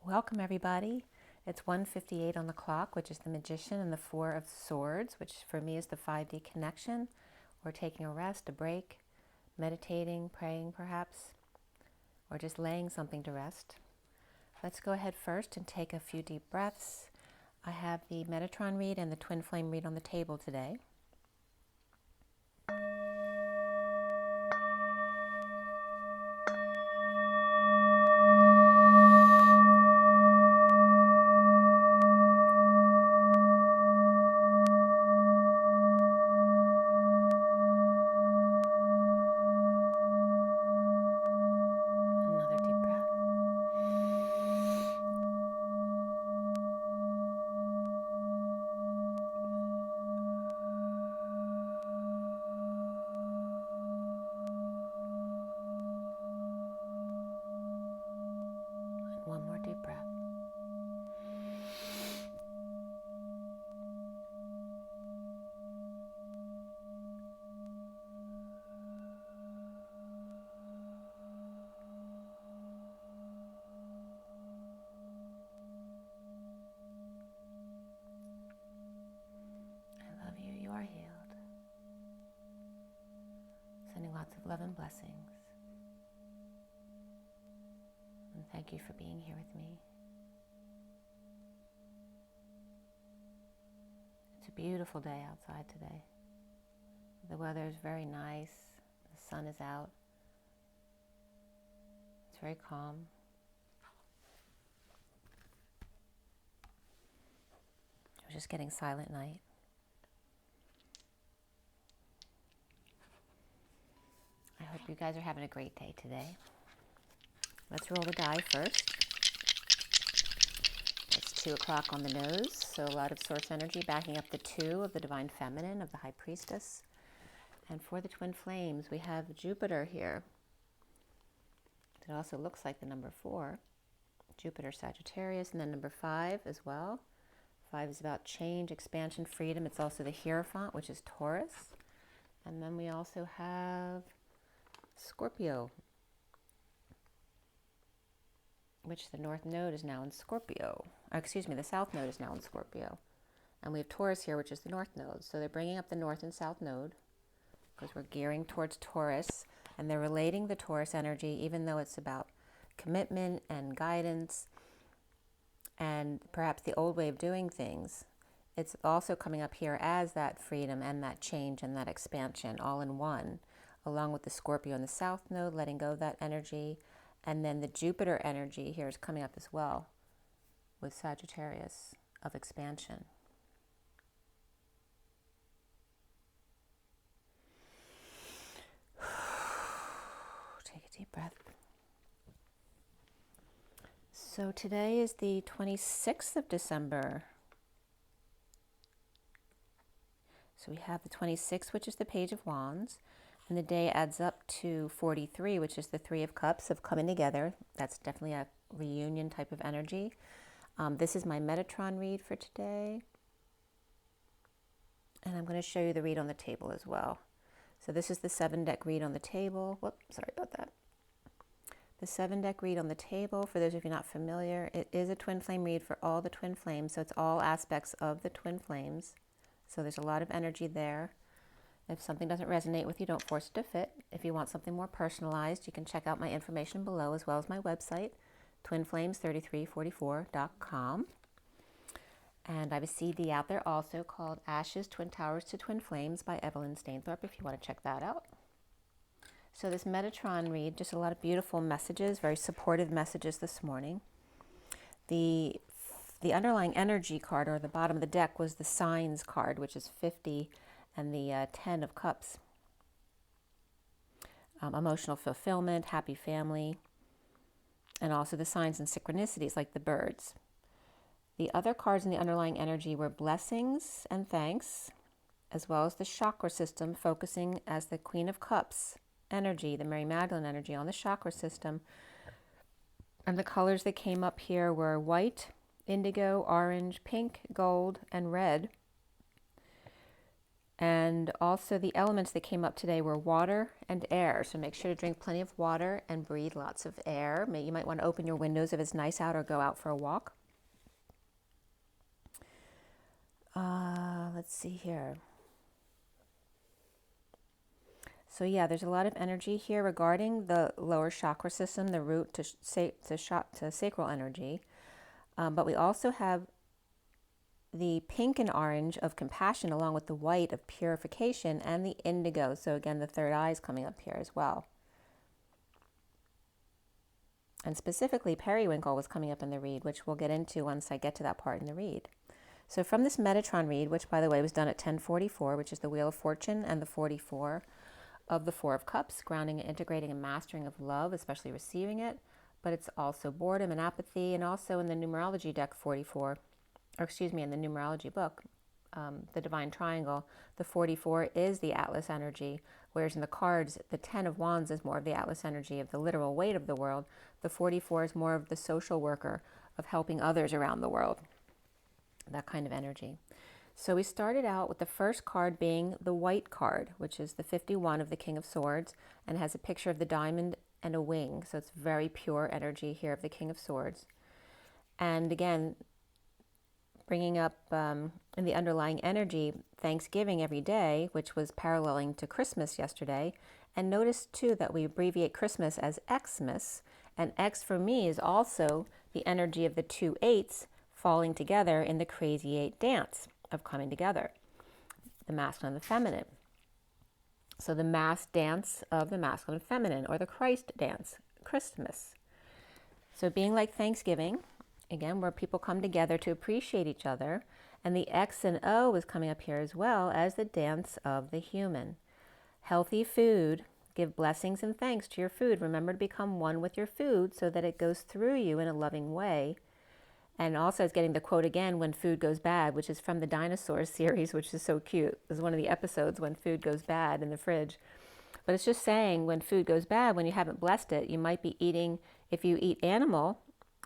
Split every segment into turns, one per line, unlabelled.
Welcome everybody. It's 1:58 on the clock, which is the Magician and the Four of Swords, which for me is the 5D connection, or taking a rest, a break, meditating, praying perhaps, or just laying something to rest. Let's go ahead first and take a few deep breaths. I have the Metatron read and the Twin Flame read on the table today. One more deep breath. I love you. You are healed. Sending lots of love and blessings. And thank you for being here with me. It's a beautiful day outside today. The weather is very nice. The sun is out. It's very calm. It was just getting silent night. I hope you guys are having a great day today. Let's roll the die first. It's 2 o'clock on the nose, so a lot of source energy backing up the 2 of the Divine Feminine, of the High Priestess. And for the Twin Flames, we have Jupiter here. It also looks like the number 4. Jupiter, Sagittarius, and then number 5 as well. 5 is about change, expansion, freedom. It's also the Hierophant, which is Taurus. And then we also have Scorpio, which the North Node is now in Scorpio. The South Node is now in Scorpio. And we have Taurus here, which is the North Node. So they're bringing up the North and South Node because we're gearing towards Taurus. And they're relating the Taurus energy, even though it's about commitment and guidance and perhaps the old way of doing things. It's also coming up here as that freedom and that change and that expansion all in one, along with the Scorpio and the South Node, letting go of that energy. And then the Jupiter energy here is coming up as well with Sagittarius of expansion. Take a deep breath. So today is the 26th of December. So we have the 26th, which is the Page of Wands. And the day adds up to 43, which is the 3 of Cups of coming together. That's definitely a reunion type of energy. This is my Metatron read for today. And I'm going to show you the read on the table as well. So this is the 7-deck read on the table. Whoops, sorry about that. The 7-deck read on the table, for those of you not familiar, it is a twin flame read for all the twin flames. So it's all aspects of the twin flames. So there's a lot of energy there. If something doesn't resonate with you, don't force it to fit. If you want something more personalized, you can check out my information below, as well as my website, twinflames3344.com. And I have a CD out there also called Ashes, Twin Towers to Twin Flames by Evelyn Stainthorpe, if you want to check that out. So this Metatron read, just a lot of beautiful messages, very supportive messages this morning. The underlying energy card, or the bottom of the deck, was the Signs card, which is 50, and the 10 of Cups. Emotional fulfillment, happy family, and also the signs and synchronicities like the birds. The other cards in the underlying energy were blessings and thanks, as well as the chakra system, focusing as the Queen of Cups energy, the Mary Magdalene energy on the chakra system. And the colors that came up here were white, indigo, orange, pink, gold, and red. And also the elements that came up today were water and air. So make sure to drink plenty of water and breathe lots of air. You might want to open your windows if it's nice out or go out for a walk. Let's see here. So yeah, there's a lot of energy here regarding the lower chakra system, the root to sacral energy. But we also have the pink and orange of compassion along with the white of purification and the indigo. So again, the third eye is coming up here as well. And specifically, periwinkle was coming up in the read, which we'll get into once I get to that part in the read. So from this Metatron read, which by the way was done at 1044, which is the Wheel of Fortune and the 44 of the Four of Cups, grounding and integrating and mastering of love, especially receiving it, but it's also boredom and apathy, and also in the numerology deck 44, or excuse me, in the numerology book, the Divine Triangle, the 44 is the Atlas energy, whereas in the cards, the 10 of Wands is more of the Atlas energy of the literal weight of the world. The 44 is more of the social worker of helping others around the world, that kind of energy. So we started out with the first card being the white card, which is the 51 of the King of Swords, and has a picture of the diamond and a wing. So it's very pure energy here of the King of Swords. And again, bringing up in the underlying energy, Thanksgiving every day, which was paralleling to Christmas yesterday. And notice too that we abbreviate Christmas as Xmas, and X for me is also the energy of the two eights falling together in the Crazy Eight dance of coming together, the masculine and the feminine. So the mass dance of the masculine and feminine, or the Christ dance, Christmas. So being like Thanksgiving, again, where people come together to appreciate each other, and the X and O is coming up here as well as the dance of the human. Healthy food, give blessings and thanks to your food. Remember to become one with your food so that it goes through you in a loving way. And also it's getting the quote again, when food goes bad, which is from the Dinosaurs series, which is so cute. This is one of the episodes, when food goes bad in the fridge. But it's just saying when food goes bad, when you haven't blessed it, you might be eating, if you eat animal,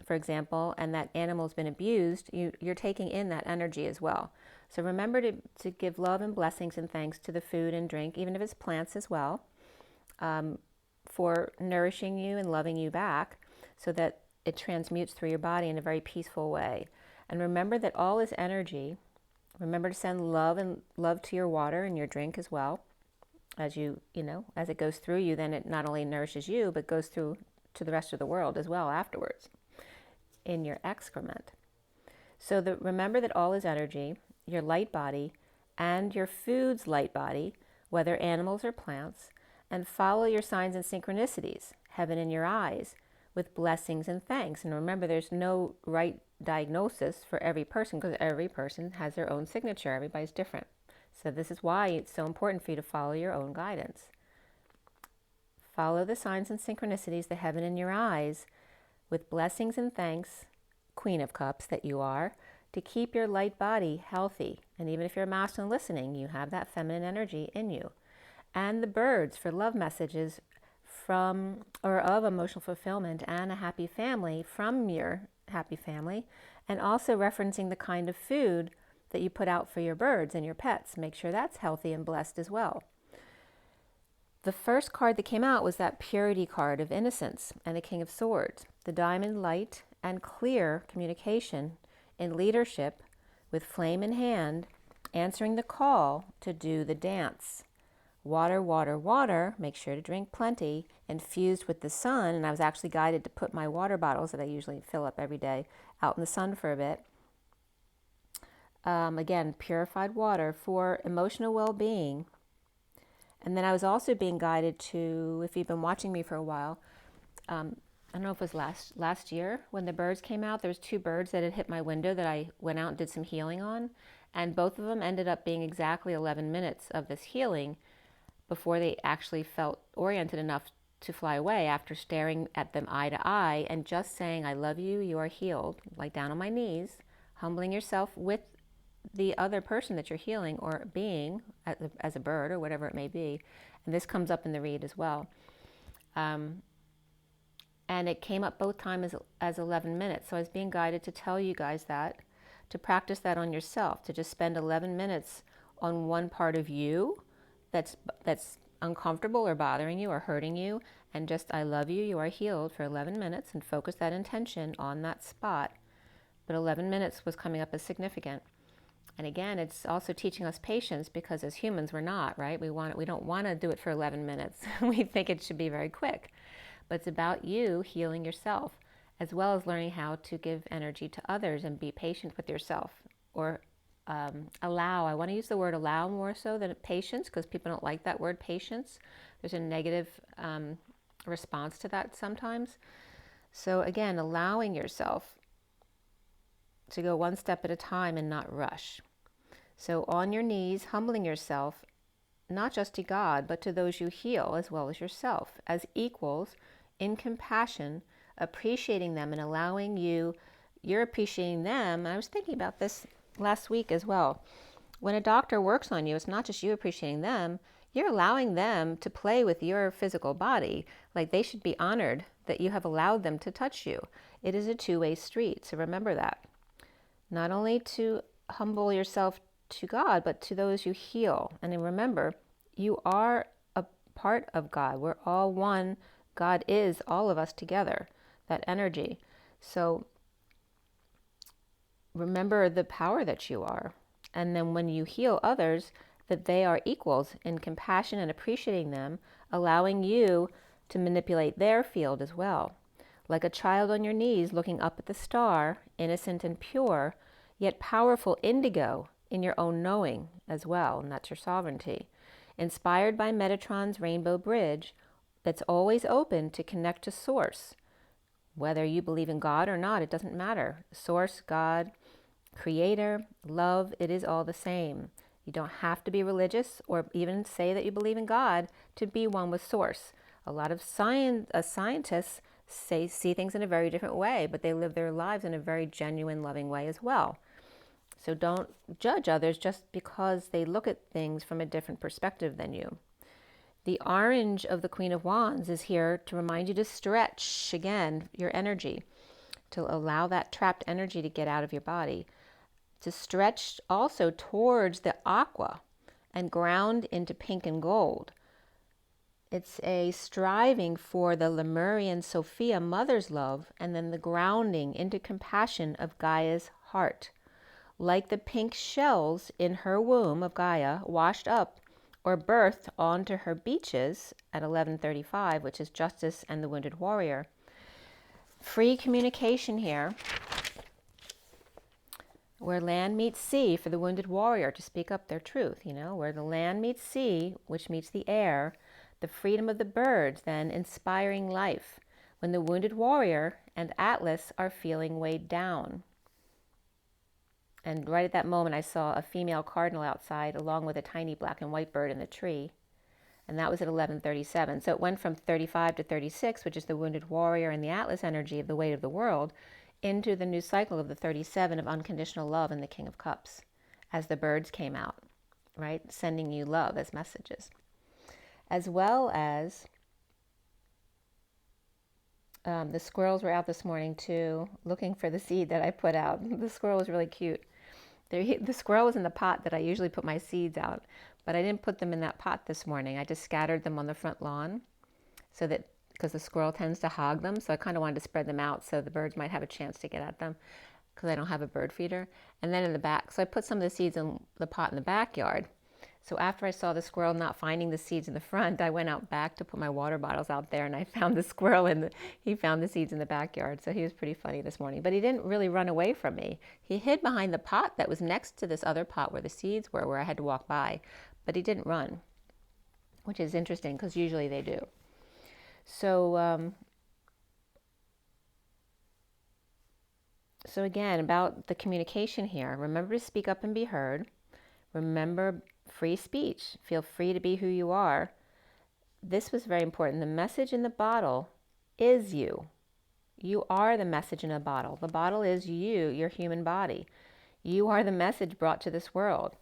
for example, and that animal's been abused, you're taking in that energy as well. So remember to give love and blessings and thanks to the food and drink, even if it's plants as well, for nourishing you and loving you back, so that it transmutes through your body in a very peaceful way. And remember that all is energy. Remember to send love to your water and your drink as well. As as it goes through you, then it not only nourishes you, but goes through to the rest of the world as well afterwards in your excrement. So remember that all is energy, your light body and your food's light body, whether animals or plants, and follow your signs and synchronicities, heaven in your eyes, with blessings and thanks. And remember, there's no right diagnosis for every person, because every person has their own signature. Everybody's different. So this is why it's so important for you to follow your own guidance. Follow the signs and synchronicities, the heaven in your eyes, with blessings and thanks, Queen of Cups that you are, to keep your light body healthy. And even if you're a masculine listening, you have that feminine energy in you. And the birds for love messages from or of emotional fulfillment and a happy family from your happy family, and also referencing the kind of food that you put out for your birds and your pets. Make sure that's healthy and blessed as well. The first card that came out was that purity card of innocence and the King of Swords, the diamond light and clear communication in leadership with flame in hand, answering the call to do the dance. Water, water, water, make sure to drink plenty, infused with the sun. And I was actually guided to put my water bottles that I usually fill up every day out in the sun for a bit. Again, purified water for emotional well-being. And then I was also being guided to, if you've been watching me for a while, I don't know if it was last year when the birds came out, there was 2 birds that had hit my window that I went out and did some healing on. And both of them ended up being exactly 11 minutes of this healing before they actually felt oriented enough to fly away, after staring at them eye to eye and just saying, I love you, you are healed, like down on my knees, humbling yourself with the other person that you're healing or being as a bird or whatever it may be. And this comes up in the read as well. And it came up both times as 11 minutes. So I was being guided to tell you guys that, to practice that on yourself, to just spend 11 minutes on one part of you that's uncomfortable or bothering you or hurting you, and just, I love you, you are healed for 11 minutes, and focus that intention on that spot. But 11 minutes was coming up as significant. And again, it's also teaching us patience, because as humans, we're not, right? We don't want to do it for 11 minutes. We think it should be very quick. But it's about you healing yourself, as well as learning how to give energy to others and be patient with yourself. Or allow. I want to use the word allow more so than patience, because people don't like that word patience. There's a negative response to that sometimes. So again, allowing yourself to go one step at a time and not rush. So on your knees, humbling yourself, not just to God, but to those you heal as well as yourself, as equals in compassion, appreciating them and allowing you're appreciating them. I was thinking about this last week as well. When a doctor works on you, it's not just you appreciating them, you're allowing them to play with your physical body. Like, they should be honored that you have allowed them to touch you. It is a two-way street, so remember that. Not only to humble yourself to God, but to those you heal. And then remember, you are a part of God. We're all one. God is all of us together, that energy. So remember the power that you are. And then when you heal others, that they are equals in compassion and appreciating them, allowing you to manipulate their field as well. Like a child on your knees looking up at the star, innocent and pure, yet powerful indigo in your own knowing as well, and that's your sovereignty. Inspired by Metatron's rainbow bridge that's always open to connect to Source. Whether you believe in God or not, it doesn't matter. Source, God, Creator, love, it is all the same. You don't have to be religious or even say that you believe in God to be one with Source. A lot of scientists see things in a very different way, but they live their lives in a very genuine, loving way as well. So don't judge others just because they look at things from a different perspective than you. The orange of the Queen of Wands is here to remind you to stretch, again, your energy, to allow that trapped energy to get out of your body. To stretch also towards the aqua and ground into pink and gold. It's a striving for the Lemurian Sophia mother's love, and then the grounding into compassion of Gaia's heart. Like the pink shells in her womb of Gaia, washed up or birthed onto her beaches at 11:35, which is Justice and the Wounded Warrior. Free communication here, where land meets sea for the Wounded Warrior to speak up their truth, where the land meets sea, which meets the air, the freedom of the birds, then inspiring life, when the Wounded Warrior and Atlas are feeling weighed down. And right at that moment, I saw a female cardinal outside, along with a tiny black and white bird in the tree. And that was at 11:37. So it went from 35 to 36, which is the Wounded Warrior and the Atlas energy of the weight of the world, into the new cycle of the 37 of unconditional love and the King of Cups, as the birds came out, right? Sending you love as messages. As well as the squirrels were out this morning too, looking for the seed that I put out. The squirrel was really cute. The squirrel was in the pot that I usually put my seeds out, but I didn't put them in that pot this morning. I just scattered them on the front lawn, so that, because the squirrel tends to hog them, so I kind of wanted to spread them out so the birds might have a chance to get at them, because I don't have a bird feeder. And then in the back, so I put some of the seeds in the pot in the backyard. So after I saw the squirrel not finding the seeds in the front, I went out back to put my water bottles out there, and I found the squirrel he found the seeds in the backyard. So he was pretty funny this morning, but he didn't really run away from me. He hid behind the pot that was next to this other pot where the seeds were, where I had to walk by, but he didn't run, which is interesting because usually they do. So, so again, about the communication here, remember to speak up and be heard. Remember free speech. Feel free to be who you are. This was very important. The message in the bottle is you. You are the message in a bottle. The bottle is you, your human body. You are the message brought to this world,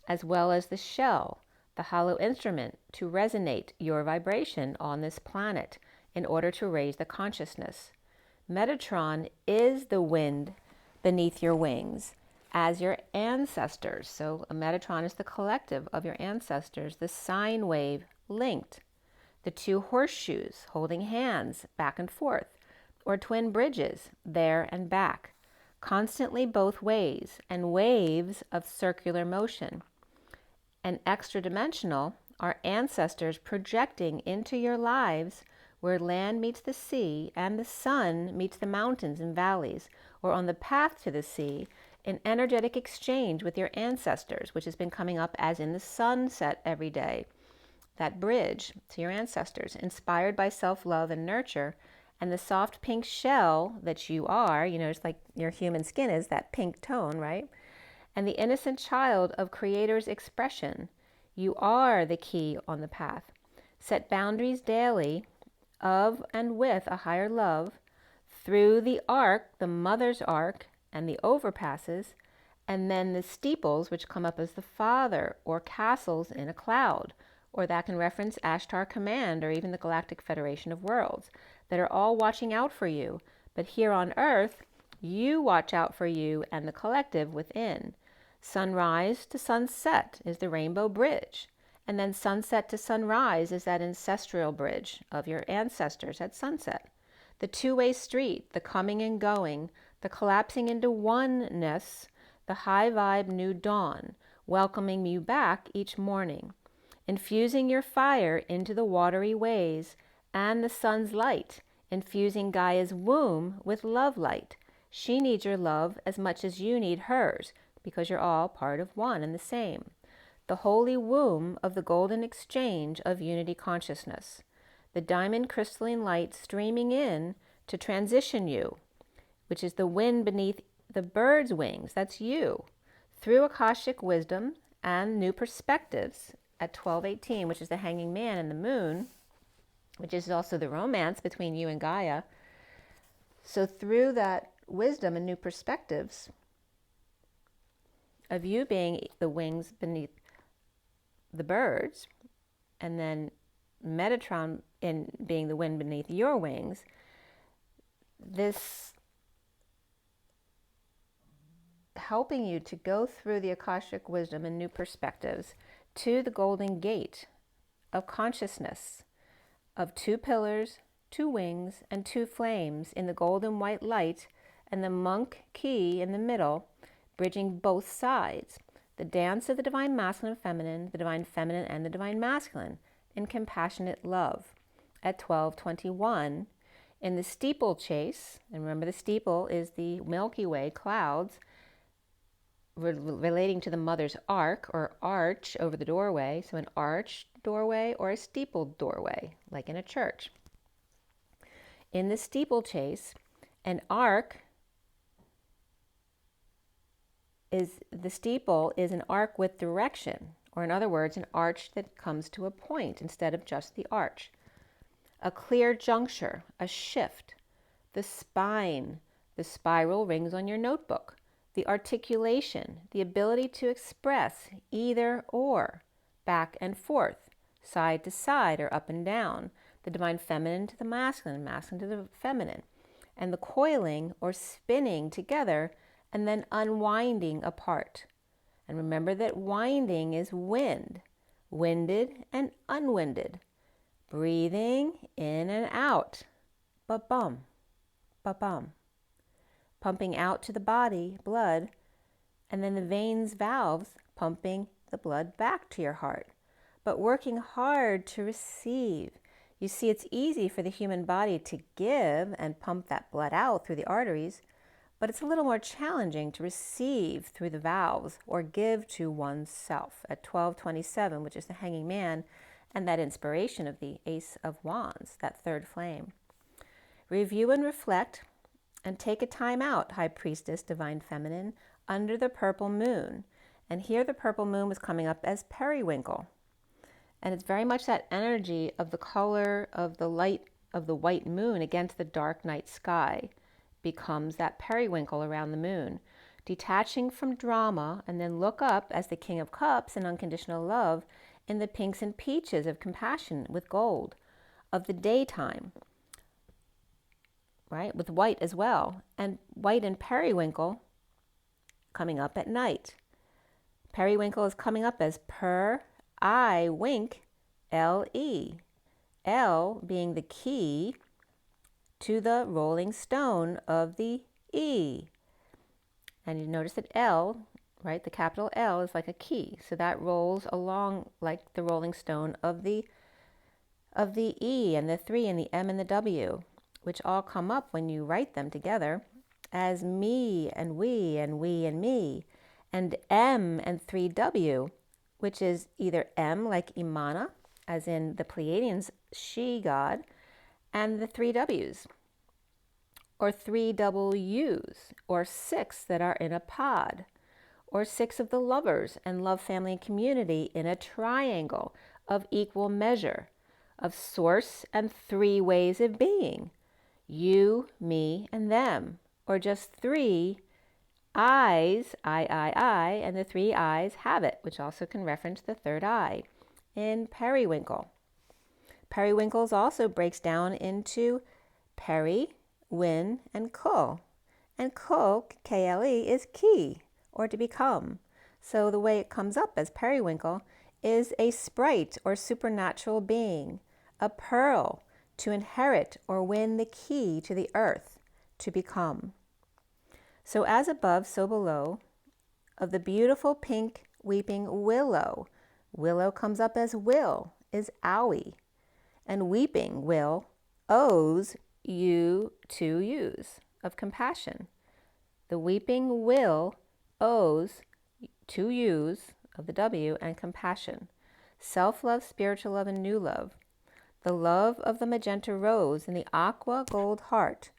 as well as the shell, the hollow instrument, to resonate your vibration on this planet in order to raise the consciousness. Metatron is the wind beneath your wings. as your ancestors. So a Metatron is the collective of your ancestors, the sine wave linked, the two horseshoes holding hands back and forth, or twin bridges there and back, constantly both ways, and waves of circular motion. And extra dimensional are ancestors projecting into your lives where land meets the sea and the sun meets the mountains and valleys, or on the path to the sea, in energetic exchange with your ancestors, which has been coming up as in the sunset every day. That bridge to your ancestors, inspired by self-love and nurture, and the soft pink shell that you are, it's like your human skin is that pink tone, right? And the innocent child of Creator's expression. You are the key on the path. Set boundaries daily of and with a higher love through the arc, the mother's arc, and the overpasses, and then the steeples, which come up as the father, or castles in a cloud, or that can reference Ashtar Command, or even the Galactic Federation of Worlds, that are all watching out for you. But here on Earth, you watch out for you and the collective within. Sunrise to sunset is the rainbow bridge. And then sunset to sunrise is that ancestral bridge of your ancestors at sunset. The two-way street, the coming and going, the collapsing into oneness, the high vibe new dawn, welcoming you back each morning. Infusing your fire into the watery ways and the sun's light, infusing Gaia's womb with love light. She needs your love as much as you need hers, because you're all part of one and the same. The holy womb of the golden exchange of unity consciousness. The diamond crystalline light streaming in to transition you, which is the wind beneath the bird's wings, that's you, through Akashic wisdom and new perspectives at 12:18, which is the hanging man and the moon, which is also the romance between you and Gaia. So through that wisdom and new perspectives of you being the wings beneath the birds, and then Metatron in being the wind beneath your wings, this helping you to go through the Akashic wisdom and new perspectives to the golden gate of consciousness, of two pillars, two wings, and two flames in the golden white light, and the monk key in the middle, bridging both sides. The dance of the divine masculine and feminine, the divine feminine and the divine masculine, in compassionate love. At 12:21, in the steeplechase, and remember the steeple is the Milky Way clouds, relating to the mother's arc or arch over the doorway, so an arch doorway or a steepled doorway, like in a church. In the steeplechase, an arc is, the steeple is an arc with direction, or in other words, an arch that comes to a point instead of just the arch. A clear juncture, a shift, the spine, the spiral rings on your notebook, the articulation, the ability to express either or, back and forth, side to side or up and down, the divine feminine to the masculine, masculine to the feminine, and the coiling or spinning together and then unwinding apart. And remember that winding is wind, winded and unwinded, breathing in and out, ba-bum, ba-bum. Pumping out to the body, blood, and then the veins, valves, pumping the blood back to your heart, but working hard to receive. You see, it's easy for the human body to give and pump that blood out through the arteries, but it's a little more challenging to receive through the valves or give to oneself at 12:27, which is the hanging man, and that inspiration of the Ace of Wands, that third flame. Review and reflect and take a time out, High Priestess, Divine Feminine, under the purple moon. And here the purple moon was coming up as periwinkle. And it's very much that energy of the color of the light of the white moon against the dark night sky becomes that periwinkle around the moon. Detaching from drama, and then look up as the King of Cups and unconditional love in the pinks and peaches of compassion with gold of the daytime. Right, with white as well, and white and periwinkle coming up at night. Periwinkle is coming up as per, I, wink, L-E. L being the key to the rolling stone of the E. And you notice that L, right, the capital L is like a key. So that rolls along like the rolling stone of the E and the 3 and the M and the W, which all come up when you write them together as me and we and me, and M and 3W, which is either M like Imana, as in the Pleiadians' she god, and the 3 W's, or 3 W's, or 6 that are in a pod, or 6 of the lovers and love, family, and community in a triangle of equal measure, of source and 3 ways of being, you, me, and them, or just 3 eyes, I, and the 3 eyes have it, which also can reference the 3rd eye in periwinkle. Periwinkles also breaks down into peri, win, and kul. And kul, K-L-E, is key, or to become. So the way it comes up as periwinkle is a sprite or supernatural being, a pearl, to inherit or win the key to the earth, to become. So as above, so below, of the beautiful pink weeping willow. Willow comes up as will, is owie. And weeping will owes you 2 U's of compassion. The weeping will owes 2 U's of the W and compassion. Self-love, spiritual love, and new love. The love of the magenta rose and the aqua gold heart.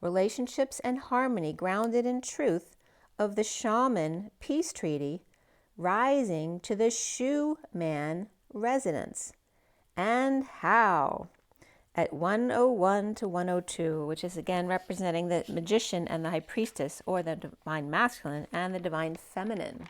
Relationships and harmony grounded in truth of the shaman peace treaty, rising to the shoe man resonance. And how? At 101 to 102, which is again representing the magician and the high priestess, or the divine masculine and the divine feminine.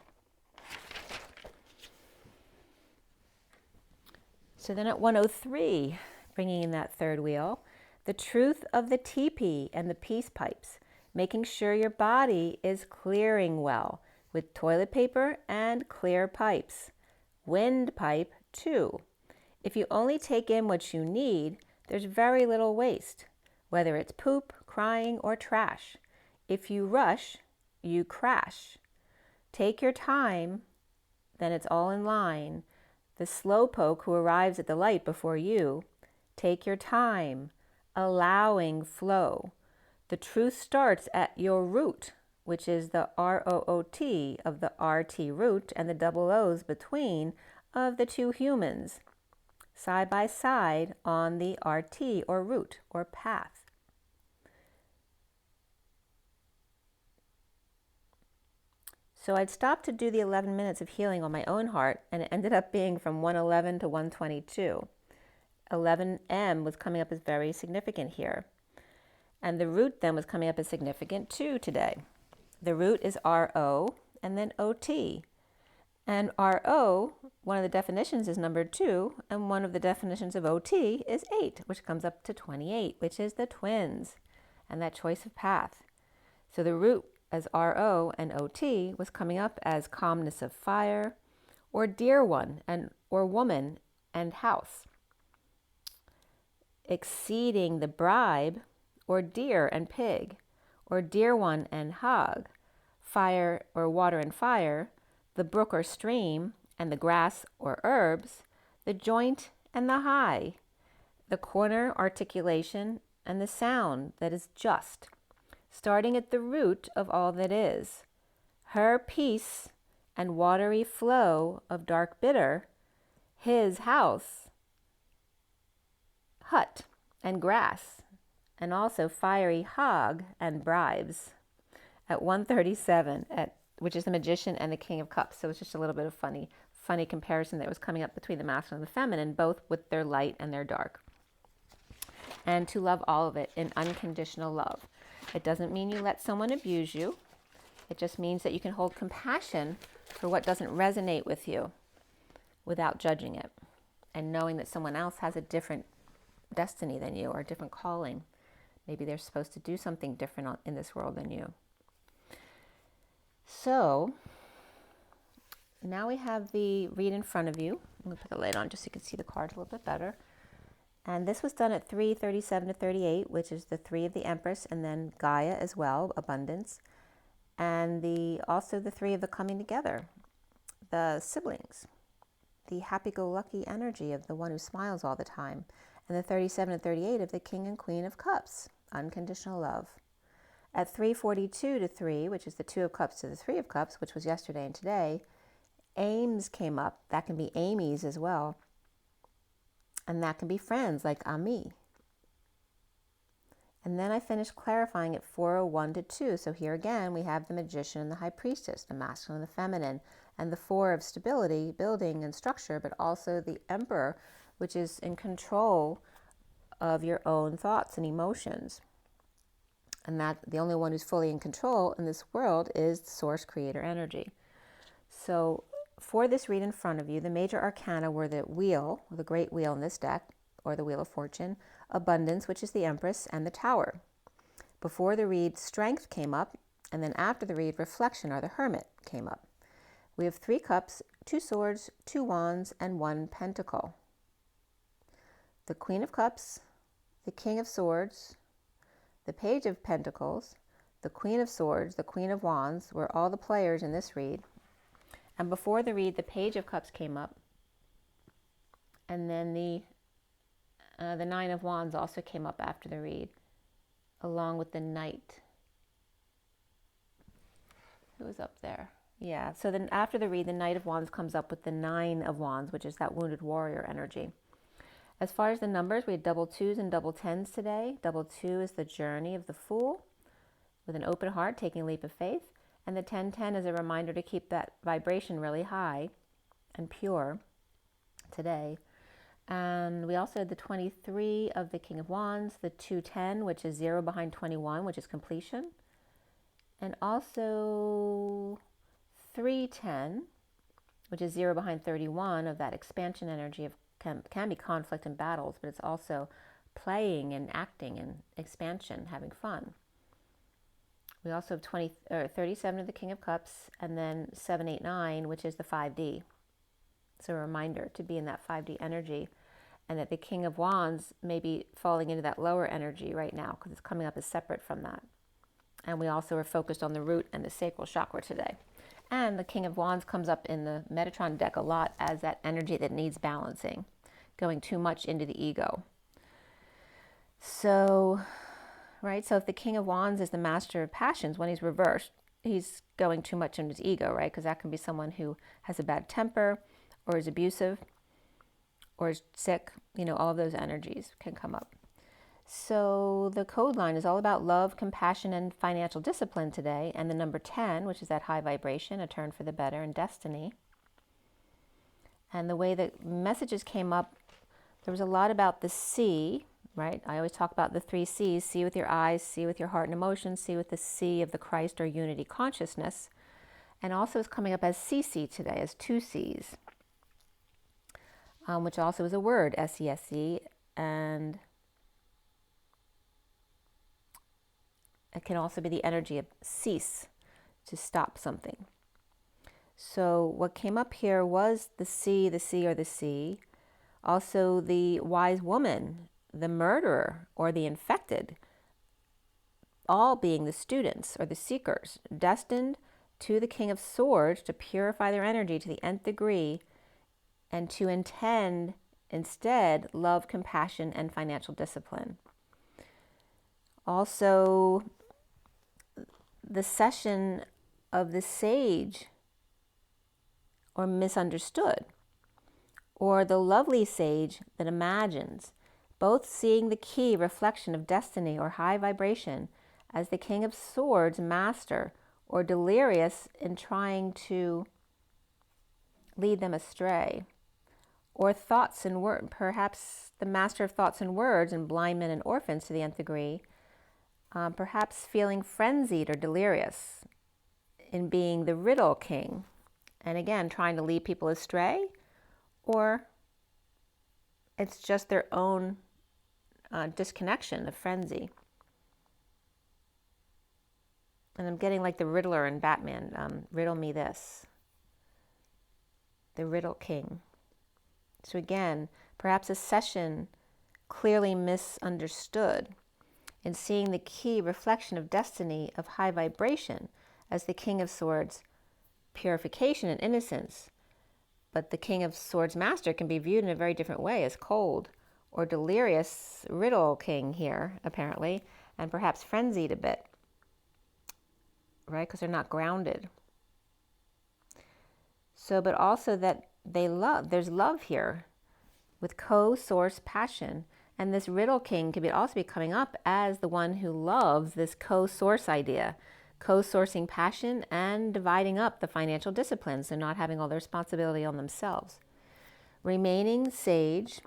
So then at 103, bringing in that 3rd wheel, the truth of the teepee and the peace pipes, making sure your body is clearing well with toilet paper and clear pipes. Windpipe 2. If you only take in what you need, there's very little waste, whether it's poop, crying, or trash. If you rush, you crash. Take your time, then it's all in line. The slowpoke who arrives at the light before you, take your time, allowing flow. The truth starts at your root, which is the R-O-O-T of the R-T root and the double O's between of the 2 humans, side by side on the RT or root or path. So I'd stopped to do the 11 minutes of healing on my own heart, and it ended up being from 111 to 122. 11M was coming up as very significant here. And the root then was coming up as significant too today. The root is RO and then OT. And RO, one of the definitions is number 2, and one of the definitions of OT is 8, which comes up to 28, which is the twins and that choice of path. So the root as RO and OT was coming up as calmness of fire, or dear one, and or woman and house. Exceeding the bribe, or deer and pig, or dear one and hog, fire or water and fire, the brook or stream, and the grass or herbs, the joint and the high, the corner articulation, and the sound that is just, starting at the root of all that is. Her peace and watery flow of dark bitter, his house, hut, and grass, and also fiery hog and bribes. At 137, which is the magician and the king of cups. So it's just a little bit of funny comparison that was coming up between the masculine and the feminine, both with their light and their dark. And to love all of it in unconditional love. It doesn't mean you let someone abuse you. It just means that you can hold compassion for what doesn't resonate with you without judging it, and knowing that someone else has a different destiny than you, or a different calling. Maybe they're supposed to do something different in this world than you. So now we have the read in front of you. Let me put the light on just so you can see the cards a little bit better. And this was done at 3:37 to 38, which is the 3 of the Empress, and then Gaia as well, abundance. And also the 3 of the coming together, the siblings, the happy-go-lucky energy of the one who smiles all the time. And the 37 and 38 of the King and Queen of Cups, unconditional love. At 3:42 to 3, which is the 2 of Cups to the 3 of Cups, which was yesterday and today, aims came up. That can be Amy's as well. And that can be friends like Ami. And then I finished clarifying at 4:01 to 2. So here again, we have the Magician and the High Priestess, the masculine and the feminine, and the 4 of stability, building and structure, but also the Emperor, which is in control of your own thoughts and emotions. And that the only one who's fully in control in this world is the source creator energy. So for this read in front of you, the major arcana were the wheel, the great wheel in this deck, or the wheel of fortune, abundance, which is the Empress, and the Tower. Before the read, strength came up, and then after the read, reflection, or the hermit, came up. We have 3 cups, 2 swords, 2 wands, and 1 pentacle. The Queen of Cups, the King of Swords, the Page of Pentacles, the Queen of Swords, the Queen of Wands were all the players in this read. And before the read, the Page of Cups came up. And then the 9 of Wands also came up after the read, along with the Knight. Who was up there? Yeah, so then after the read, the Knight of Wands comes up with the 9 of Wands, which is that wounded warrior energy. As far as the numbers, we had double 2s and double 10s today. Double 2 is the journey of the Fool, with an open heart, taking a leap of faith. And the 10-10 is a reminder to keep that vibration really high and pure today. And we also had the 23 of the King of Wands, the 210, which is 0 behind 21, which is completion. And also 310, which is 0 behind 31 of that expansion energy of can be conflict and battles, but it's also playing and acting and expansion, having fun. We also have 37 of the King of Cups, and then 789, which is the 5D. So a reminder to be in that 5D energy, and that the King of Wands may be falling into that lower energy right now because it's coming up as separate from that. And we also are focused on the root and the sacral chakra today. And the King of Wands comes up in the Metatron deck a lot as that energy that needs balancing, going too much into the ego. So, right, so if the King of Wands is the master of passions, when he's reversed, he's going too much into his ego, right? Because that can be someone who has a bad temper, or is abusive, or is sick. You know, all of those energies can come up. So the code line is all about love, compassion, and financial discipline today. And the number 10, which is that high vibration, a turn for the better, and destiny. And the way that messages came up, there was a lot about the C, right? I always talk about the 3 C's: see with your eyes, see with your heart and emotions, see with the C of the Christ or unity consciousness. And also is coming up as CC today, as 2 C's, which also is a word, SESE, and it can also be the energy of cease, to stop something. So what came up here was the C, or the C. Also the wise woman, the murderer, or the infected, all being the students or the seekers, destined to the King of Swords to purify their energy to the nth degree and to intend instead love, compassion, and financial discipline. Also, the session of the sage, or misunderstood, or the lovely sage that imagines, both seeing the key reflection of destiny or high vibration as the King of Swords master, or delirious in trying to lead them astray, or thoughts and words, perhaps the master of thoughts and words, and blind men and orphans to the nth degree, perhaps feeling frenzied or delirious in being the riddle king, and again trying to lead people astray, or it's just their own disconnection, the frenzy. And I'm getting like the Riddler in Batman, riddle me this. The Riddle King. So again, perhaps a session clearly misunderstood in seeing the key reflection of destiny of high vibration as the King of Swords, purification and innocence. But the King of Swords master can be viewed in a very different way as cold or delirious riddle king here, apparently, and perhaps frenzied a bit, right? Because they're not grounded. So, but also that they love, there's love here with co-source passion. And this riddle king could also be coming up as the one who loves this co-source idea, co-sourcing passion and dividing up the financial disciplines and not having all the responsibility on themselves. Remaining sage,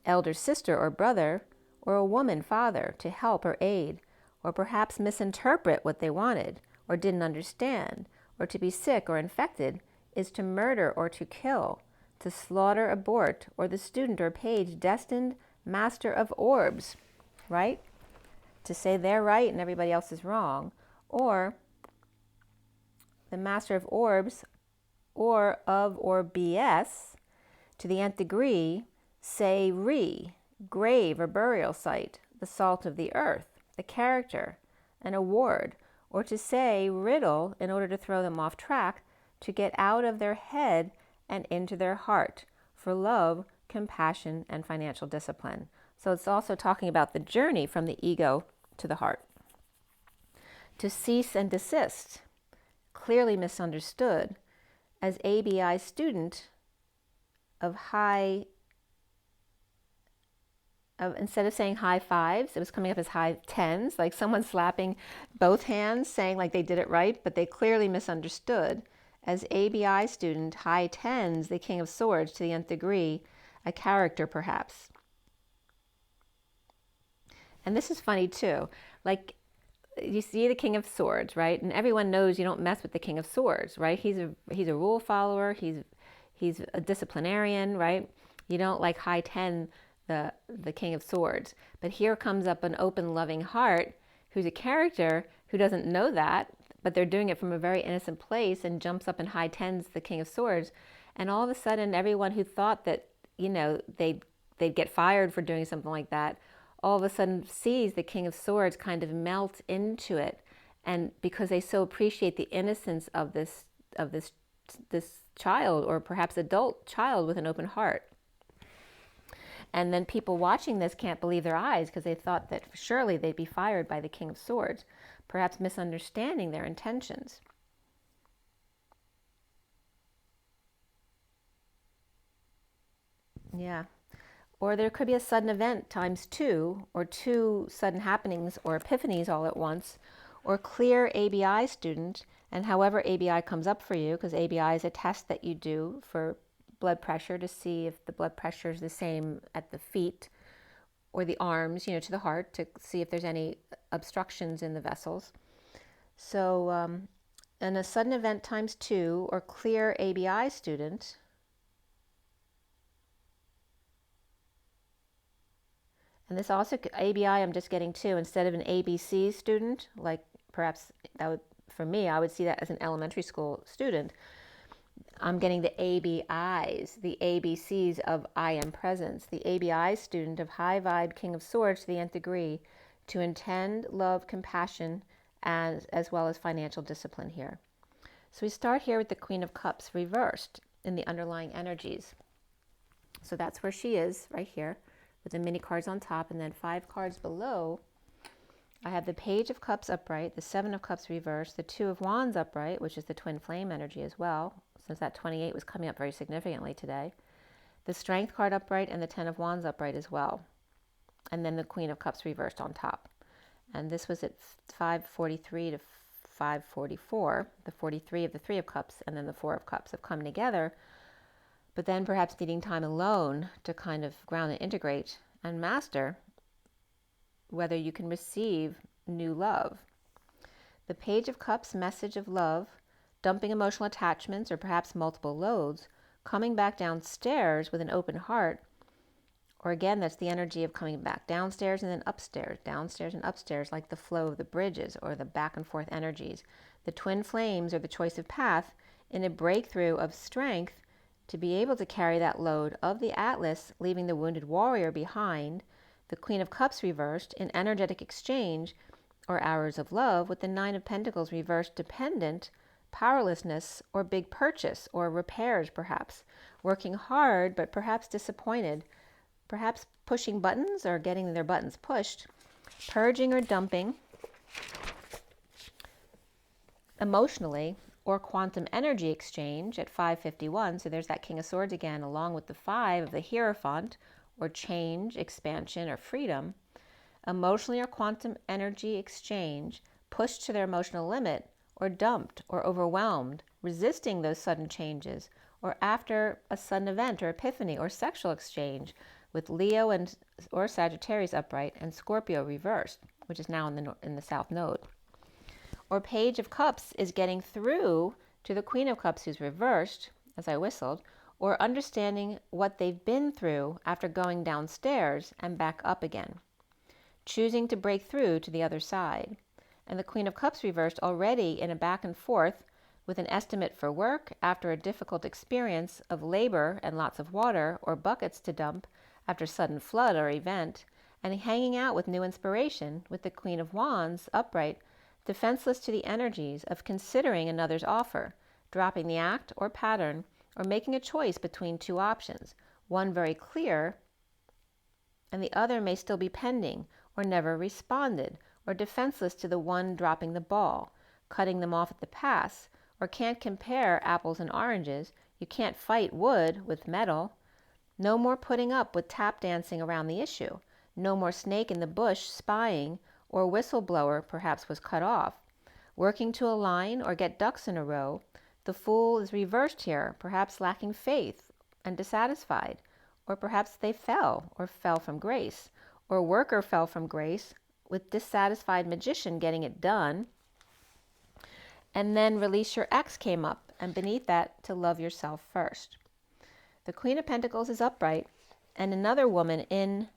elder sister or brother, or a woman father to help or aid, or perhaps misinterpret what they wanted or didn't understand, or to be sick or infected, is to murder or to kill, to slaughter, abort, or the student or page destined master of orbs, right? To say they're right and everybody else is wrong, or the master of orbs or of or BS to the nth degree, say grave or burial site, the salt of the earth, the character, an award, or to say riddle in order to throw them off track, to get out of their head and into their heart for love, compassion, and financial discipline. So it's also talking about the journey from the ego to the heart. To cease and desist, clearly misunderstood as ABI student of instead of saying high fives, it was coming up as high tens, like someone slapping both hands, saying like they did it right, but they clearly misunderstood. As ABI student, high tens, the King of Swords to the nth degree, a character perhaps. And this is funny too. Like you see the King of Swords, right? And everyone knows you don't mess with the King of Swords, right? He's a rule follower. He's a disciplinarian, right? You don't like high ten the King of Swords. But here comes up an open, loving heart who's a character who doesn't know that, but they're doing it from a very innocent place and jumps up and high tens the King of Swords. And all of a sudden, everyone who thought that, you know, they'd get fired for doing something like that, all of a sudden sees the King of Swords kind of melt into it. And because they so appreciate the innocence of this child, or perhaps adult child with an open heart. And then people watching this can't believe their eyes because they thought that surely they'd be fired by the King of Swords, perhaps misunderstanding their intentions. Yeah. Or there could be a sudden event times two, or two sudden happenings or epiphanies all at once, or clear ABI student, and however ABI comes up for you, because ABI is a test that you do for blood pressure to see if the blood pressure is the same at the feet or the arms, you know, to the heart, to see if there's any obstructions in the vessels. So, and a sudden event times two, or clear ABI student, and this also, ABI I'm just getting two, instead of an ABC student, like perhaps that would, for me, I would see that as an elementary school student. I'm getting the ABIs, the ABCs of I am presence, the ABI student of high vibe King of Swords to the nth degree, to intend, love, compassion, as well as financial discipline here. So we start here with the Queen of Cups reversed in the underlying energies. So that's where she is, right here, with the mini cards on top, and then 5 cards below. I have the Page of Cups upright, the 7 of Cups reversed, the 2 of Wands upright, which is the twin flame energy as well, since that 28 was coming up very significantly today. The Strength card upright and the 10 of Wands upright as well. And then the Queen of Cups reversed on top. And this was at 5:43 to 5:44. The 43 of the 3 of Cups and then the 4 of Cups have come together, but then perhaps needing time alone to kind of ground and integrate and master whether you can receive new love. The Page of Cups message of love, dumping emotional attachments or perhaps multiple loads, coming back downstairs with an open heart, Or again, that's the energy of coming back downstairs and then upstairs, downstairs and upstairs, like the flow of the bridges or the back and forth energies. The twin flames are the choice of path in a breakthrough of strength to be able to carry that load of the Atlas, leaving the wounded warrior behind, the Queen of Cups reversed in energetic exchange or hours of love with the Nine of Pentacles reversed, dependent, powerlessness, or big purchase or repairs perhaps, working hard but perhaps disappointed, perhaps pushing buttons or getting their buttons pushed, purging or dumping emotionally, or quantum energy exchange at 551. So there's that King of Swords again, along with the 5 of the Hierophant, or change, expansion, or freedom. Emotionally or quantum energy exchange, pushed to their emotional limit, or dumped, or overwhelmed, resisting those sudden changes, or after a sudden event or epiphany, or sexual exchange, with Leo or Sagittarius upright and Scorpio reversed, which is now in the South Node. Or Page of Cups is getting through to the Queen of Cups who's reversed, as I whistled, or understanding what they've been through after going downstairs and back up again, choosing to break through to the other side. And the Queen of Cups reversed already in a back and forth with an estimate for work after a difficult experience of labor and lots of water or buckets to dump after sudden flood or event, and hanging out with new inspiration with the Queen of Wands upright, defenseless to the energies of considering another's offer, dropping the act or pattern, or making a choice between two options, one very clear and the other may still be pending or never responded, or defenseless to the one dropping the ball, cutting them off at the pass, or can't compare apples and oranges. You can't fight wood with metal. No more putting up with tap dancing around the issue. No more snake in the bush spying, or whistleblower perhaps was cut off. Working to align or get ducks in a row, the Fool is reversed here, perhaps lacking faith and dissatisfied, or perhaps they fell from grace, or worker fell from grace with dissatisfied magician getting it done. And then release your ex came up, and beneath that, to love yourself first. The Queen of Pentacles is upright, and another woman in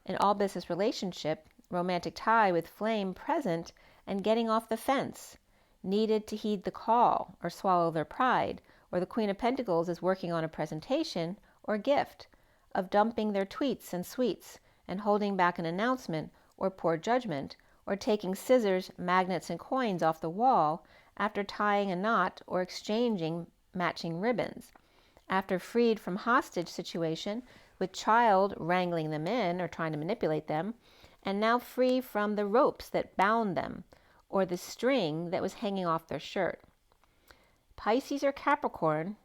an all-business relationship, romantic tie with flame present and getting off the fence, needed to heed the call or swallow their pride, or the Queen of Pentacles is working on a presentation or gift of dumping their tweets and sweets and holding back an announcement or poor judgment, or taking scissors, magnets, and coins off the wall after tying a knot or exchanging matching ribbons. After freed from hostage situation with child wrangling them in or trying to manipulate them, and now free from the ropes that bound them or the string that was hanging off their shirt. Pisces or Capricorn,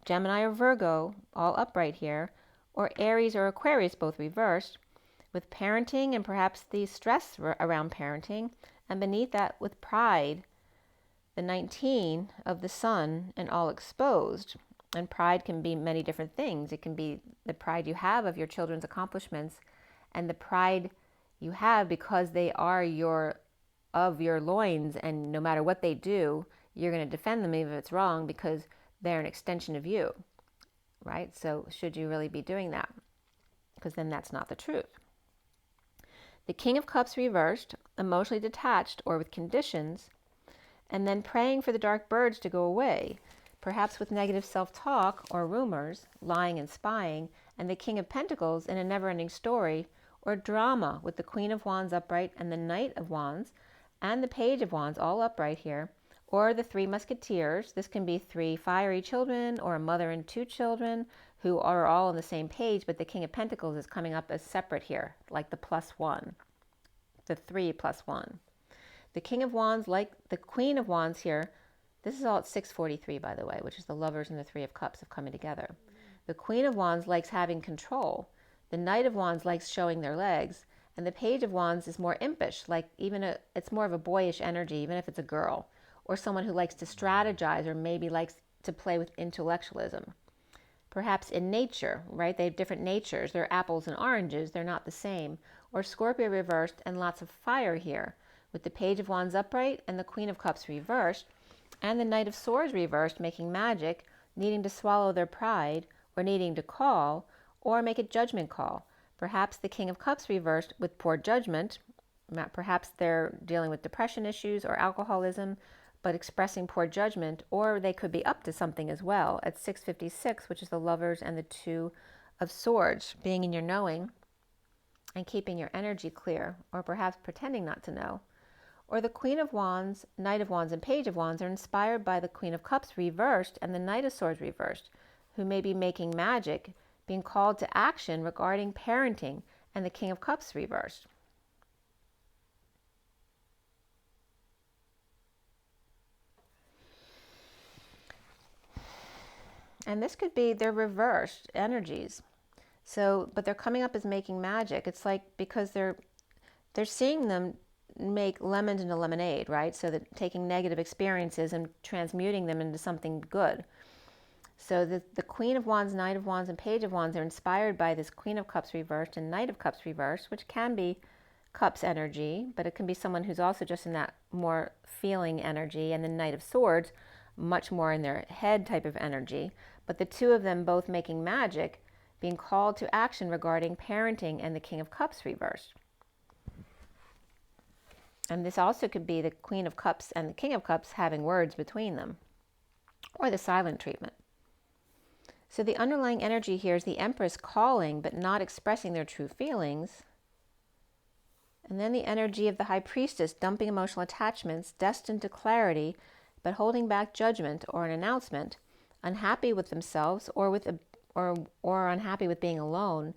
Gemini or Virgo, all upright here, or Aries or Aquarius, both reversed, with parenting and perhaps the stress around parenting, and beneath that with pride, the 19 of the Sun and all exposed. And pride can be many different things. It can be the pride you have of your children's accomplishments and the pride you have because they are of your loins, and no matter what they do, you're going to defend them even if it's wrong because they're an extension of you, right? So should you really be doing that? Because then that's not the truth. The King of Cups reversed, emotionally detached or with conditions, and then praying for the dark birds to go away, perhaps with negative self-talk or rumors, lying and spying, and the King of Pentacles in a never-ending story or drama with the Queen of Wands upright and the Knight of Wands and the Page of Wands all upright here, or the 3 Musketeers. This can be 3 fiery children or a mother and 2 children who are all on the same page, but the King of Pentacles is coming up as separate here, like the +1, the 3 + 1. The King of Wands, like the Queen of Wands here, this is all at 643, by the way, which is the Lovers and the 3 of Cups of coming together. The Queen of Wands likes having control. The Knight of Wands likes showing their legs. And the Page of Wands is more impish, like it's more of a boyish energy, even if it's a girl, or someone who likes to strategize or maybe likes to play with intellectualism. Perhaps in nature, right? They have different natures. They're apples and oranges. They're not the same. Or Scorpio reversed and lots of fire here, with the Page of Wands upright and the Queen of Cups reversed, and the Knight of Swords reversed, making magic, needing to swallow their pride, or needing to call, or make a judgment call. Perhaps the King of Cups reversed with poor judgment. Perhaps they're dealing with depression issues or alcoholism, but expressing poor judgment, or they could be up to something as well. At 656, which is the Lovers and the Two of Swords, being in your knowing and keeping your energy clear, or perhaps pretending not to know. Or the Queen of Wands, Knight of Wands, and Page of Wands are inspired by the Queen of Cups reversed and the Knight of Swords reversed, who may be making magic, being called to action regarding parenting, and the King of Cups reversed. And this could be their reversed energies. So, but they're coming up as making magic. It's like because they're seeing them make lemons into lemonade, right? So that taking negative experiences and transmuting them into something good. So the Queen of Wands, Knight of Wands, and Page of Wands are inspired by this Queen of Cups reversed and Knight of Cups reversed, which can be Cups energy, but it can be someone who's also just in that more feeling energy, and the Knight of Swords, much more in their head type of energy. But the two of them both making magic, being called to action regarding parenting, and the King of Cups reversed. And this also could be the Queen of Cups and the King of Cups having words between them, or the silent treatment. So the underlying energy here is the Empress calling but not expressing their true feelings. And then the energy of the High Priestess dumping emotional attachments, destined to clarity but holding back judgment or an announcement, unhappy with themselves or unhappy with being alone.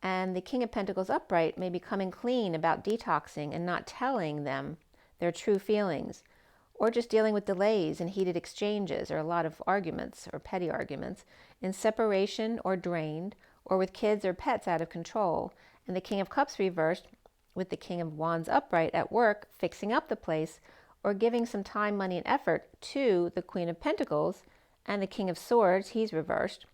And the King of Pentacles upright may be coming clean about detoxing and not telling them their true feelings, or just dealing with delays and heated exchanges, or a lot of arguments or petty arguments, in separation or drained, or with kids or pets out of control. And the King of Cups reversed with the King of Wands upright at work, fixing up the place, or giving some time, money, and effort to the Queen of Pentacles and the King of Swords, he's reversed,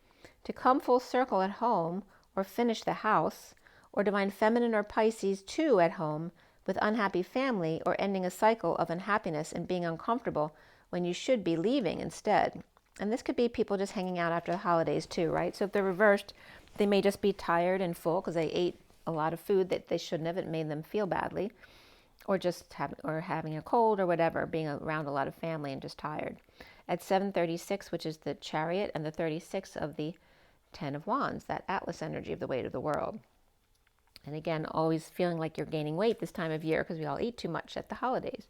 to come full circle at home or finish the house, or Divine Feminine or Pisces too at home with unhappy family, or ending a cycle of unhappiness and being uncomfortable when you should be leaving instead. And this could be people just hanging out after the holidays too, right? So if they're reversed, they may just be tired and full because they ate a lot of food that they shouldn't have. It made them feel badly, or just having a cold or whatever, being around a lot of family and just tired. At 736, which is the Chariot, and the 36 of the Ten of Wands, that Atlas energy of the weight of the world. And again, always feeling like you're gaining weight this time of year because we all eat too much at the holidays.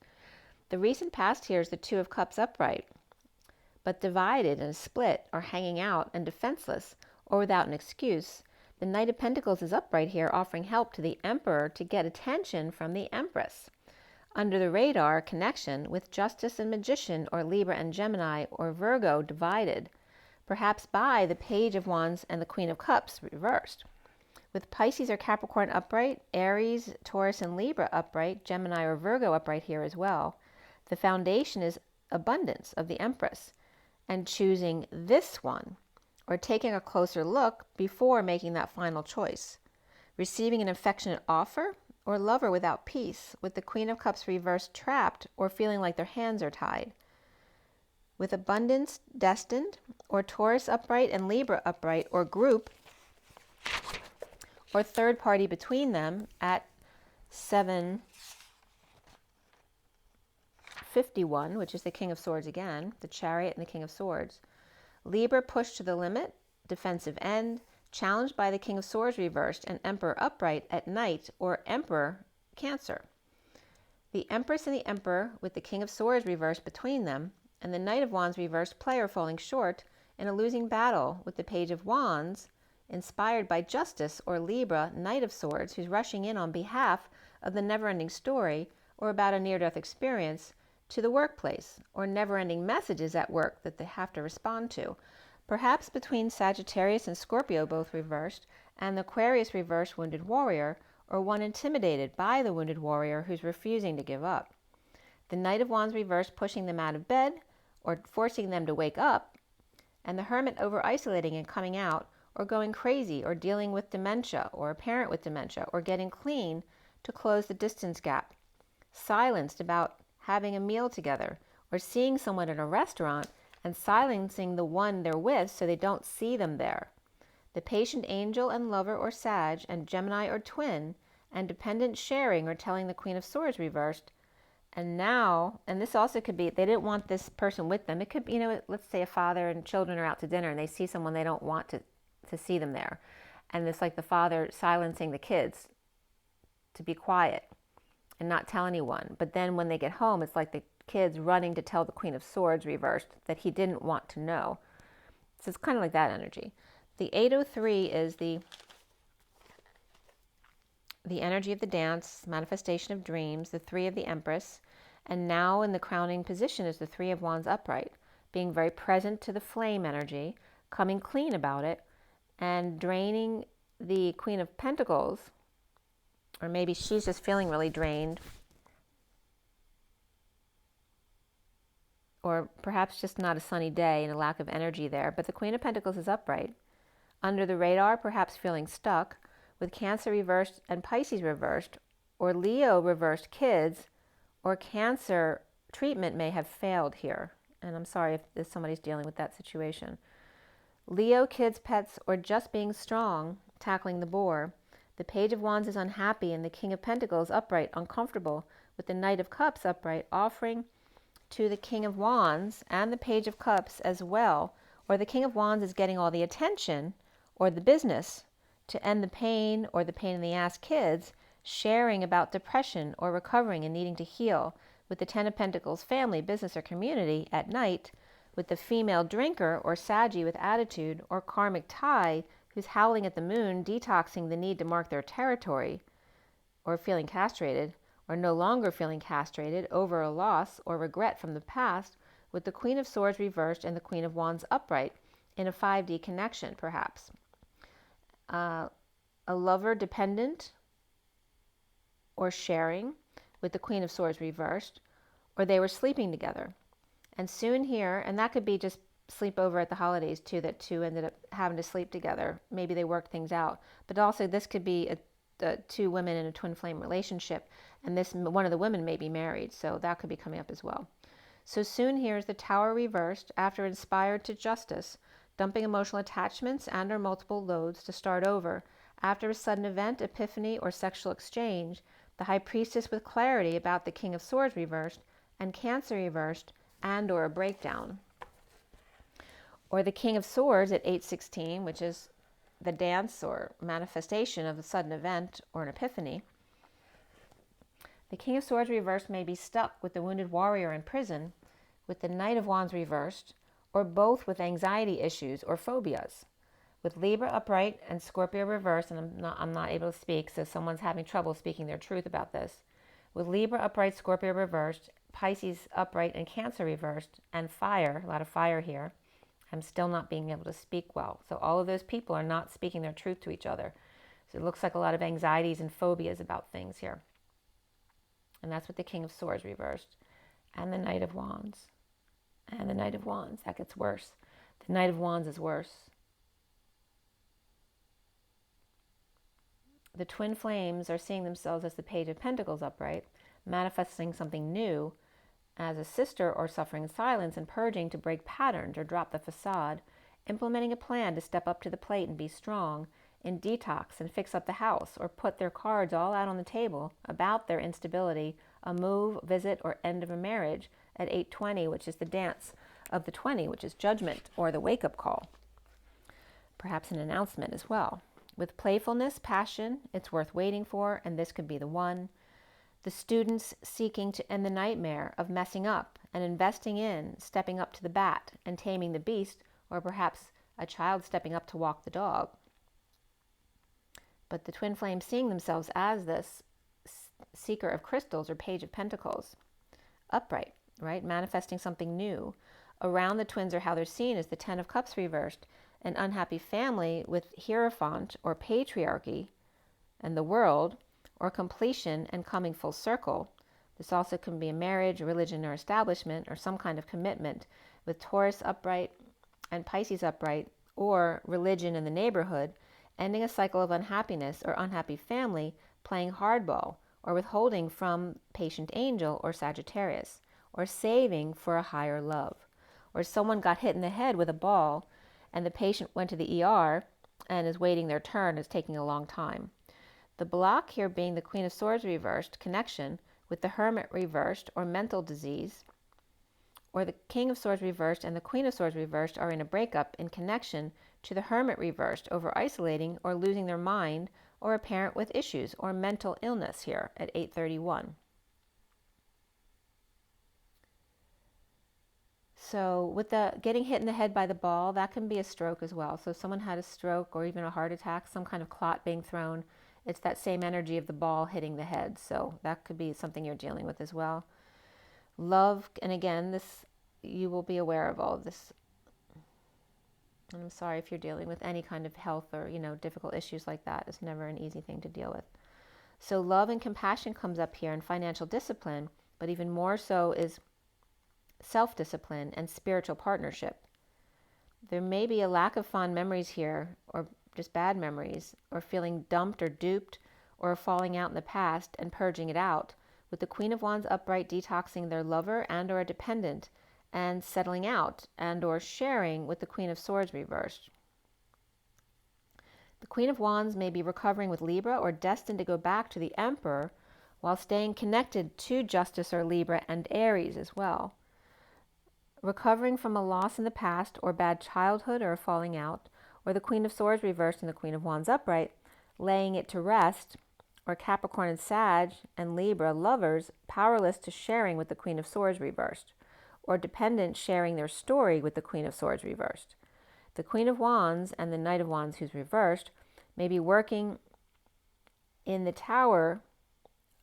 The recent past here is the Two of Cups upright, but divided and split, or hanging out and defenseless, or without an excuse. The Knight of Pentacles is upright here, offering help to the Emperor to get attention from the Empress. Under the radar connection with Justice and Magician, or Libra and Gemini, or Virgo divided, perhaps by the Page of Wands and the Queen of Cups reversed. With Pisces or Capricorn upright, Aries, Taurus, and Libra upright, Gemini or Virgo upright here as well. The foundation is abundance of the Empress, and choosing this one, or taking a closer look before making that final choice. Receiving an affectionate offer, or lover without peace, with the Queen of Cups reversed, trapped, or feeling like their hands are tied. With abundance destined, or Taurus upright and Libra upright, or group, or third party between them at 751, which is the King of Swords again, the Chariot and the King of Swords. Libra pushed to the limit, defensive end, challenged by the King of Swords reversed, and Emperor upright at night, or Emperor Cancer. The Empress and the Emperor with the King of Swords reversed between them, and the Knight of Wands reversed player falling short in a losing battle with the Page of Wands, inspired by Justice, or Libra, Knight of Swords, who's rushing in on behalf of the never-ending story, or about a near-death experience, to the workplace, or never-ending messages at work that they have to respond to. Perhaps between Sagittarius and Scorpio, both reversed, and the Aquarius reversed wounded warrior, or one intimidated by the wounded warrior who's refusing to give up. The Knight of Wands reversed, pushing them out of bed, or forcing them to wake up, and the Hermit over-isolating and coming out, or going crazy, or dealing with dementia, or a parent with dementia, or getting clean to close the distance gap. Silenced about having a meal together, or seeing someone in a restaurant and silencing the one they're with so they don't see them there. the patient angel and lover or Sag, and Gemini or twin, and dependent sharing or telling the Queen of Swords reversed. And now, and this also could be, they didn't want this person with them. It could be, let's say a father and children are out to dinner and they see someone they don't want to see them there. And it's like the father silencing the kids to be quiet and not tell anyone. But then when they get home, it's like the kids running to tell the Queen of Swords reversed that he didn't want to know. So it's kind of like that energy. The 803 is the energy of the dance, manifestation of dreams, the 3 of the Empress, and now in the crowning position is the 3 of Wands upright, being very present to the flame energy, coming clean about it, and draining the Queen of Pentacles, or maybe she's just feeling really drained, or perhaps just not a sunny day and a lack of energy there, but the Queen of Pentacles is upright. Under the radar, perhaps feeling stuck, with Cancer reversed and Pisces reversed, or Leo reversed kids, or Cancer treatment may have failed here. And I'm sorry if somebody's dealing with that situation. Leo, kids, pets, or just being strong, tackling the boar. The Page of Wands is unhappy, and the King of Pentacles upright, uncomfortable, with the Knight of Cups upright, offering to the King of Wands and the Page of Cups as well, or the King of Wands is getting all the attention or the business to end the pain or the pain in the ass kids, sharing about depression or recovering and needing to heal, with the Ten of Pentacles family, business, or community at night, with the female drinker or Saggy with attitude, or karmic tie who's howling at the moon, detoxing the need to mark their territory, or feeling castrated, or no longer feeling castrated over a loss or regret from the past, with the Queen of Swords reversed and the Queen of Wands upright in a 5D connection, perhaps. A lover dependent or sharing with the Queen of Swords reversed, or they were sleeping together. And soon here, and that could be just sleep over at the holidays too, that two ended up having to sleep together. Maybe they worked things out. But also this could be two women in a twin flame relationship, and one of the women may be married, so that could be coming up as well. So soon here is the Tower reversed after inspired to justice, dumping emotional attachments and or multiple loads to start over. After a sudden event, epiphany, or sexual exchange, the High Priestess with clarity about the King of Swords reversed, and Cancer reversed, and or a breakdown. Or the King of Swords at 816, which is the dance or manifestation of a sudden event or an epiphany. The King of Swords reversed may be stuck with the wounded warrior in prison, with the Knight of Wands reversed, or both with anxiety issues or phobias. With Libra upright and Scorpio reversed, and I'm not able to speak, so someone's having trouble speaking their truth about this. With Libra upright, Scorpio reversed, Pisces upright, and Cancer reversed, and fire, a lot of fire here. I'm still not being able to speak well. So all of those people are not speaking their truth to each other. So it looks like a lot of anxieties and phobias about things here. And that's with the King of Swords reversed, and the Knight of Wands. And the Knight of Wands, that gets worse. The Knight of Wands is worse. The twin flames are seeing themselves as the Page of Pentacles upright, manifesting something new as a sister, or suffering in silence and purging to break patterns or drop the facade, implementing a plan to step up to the plate and be strong, in detox and fix up the house, or put their cards all out on the table about their instability, a move, visit, or end of a marriage at 820, which is the dance of the 20, which is judgment or the wake-up call. Perhaps an announcement as well. With playfulness, passion, it's worth waiting for, and this could be the one. The students seeking to end the nightmare of messing up and investing in, stepping up to the bat and taming the beast, or perhaps a child stepping up to walk the dog. But the twin flames seeing themselves as this seeker of crystals or Page of Pentacles, upright, right? Manifesting something new. Around the twins are how they're seen as the Ten of Cups reversed, an unhappy family with Hierophant or patriarchy and the world, or completion and coming full circle. This also can be a marriage, religion, or establishment, or some kind of commitment, with Taurus upright and Pisces upright, or religion in the neighborhood, ending a cycle of unhappiness or unhappy family, playing hardball, or withholding from patient angel or Sagittarius, or saving for a higher love. Or someone got hit in the head with a ball and the patient went to the ER and is waiting their turn. Is taking a long time. The block here being the Queen of Swords reversed, connection with the Hermit reversed, or mental disease, or the King of Swords reversed and the Queen of Swords reversed are in a breakup in connection to the Hermit reversed, over isolating or losing their mind, or a parent with issues or mental illness here at 8:31. So with the getting hit in the head by the ball, that can be a stroke as well. So if someone had a stroke or even a heart attack, some kind of clot being thrown, it's that same energy of the ball hitting the head. So that could be something you're dealing with as well. Love, and again, this, you will be aware of all of this. And I'm sorry if you're dealing with any kind of health or, difficult issues like that. It's never an easy thing to deal with. So love and compassion comes up here, and financial discipline, but even more so is self-discipline and spiritual partnership. There may be a lack of fond memories here, or just bad memories, or feeling dumped or duped, or falling out in the past and purging it out, with the Queen of Wands upright detoxing their lover and or a dependent and settling out and or sharing with the Queen of Swords reversed. The Queen of Wands may be recovering with Libra or destined to go back to the Emperor while staying connected to Justice or Libra and Aries as well. Recovering from a loss in the past or bad childhood or a falling out, or the Queen of Swords reversed and the Queen of Wands upright, laying it to rest, or Capricorn and Sag and Libra lovers powerless to sharing with the Queen of Swords reversed, or dependent sharing their story with the Queen of Swords reversed. The Queen of Wands and the Knight of Wands who's reversed may be working in the tower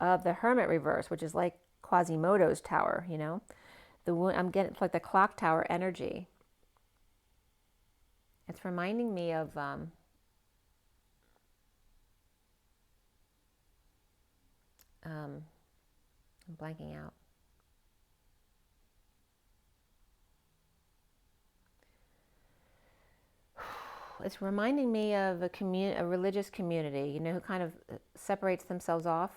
of the Hermit reverse, which is like Quasimodo's tower, I'm getting, it's like the clock tower energy. It's reminding me of I'm blanking out. It's reminding me of a religious community, who kind of separates themselves off,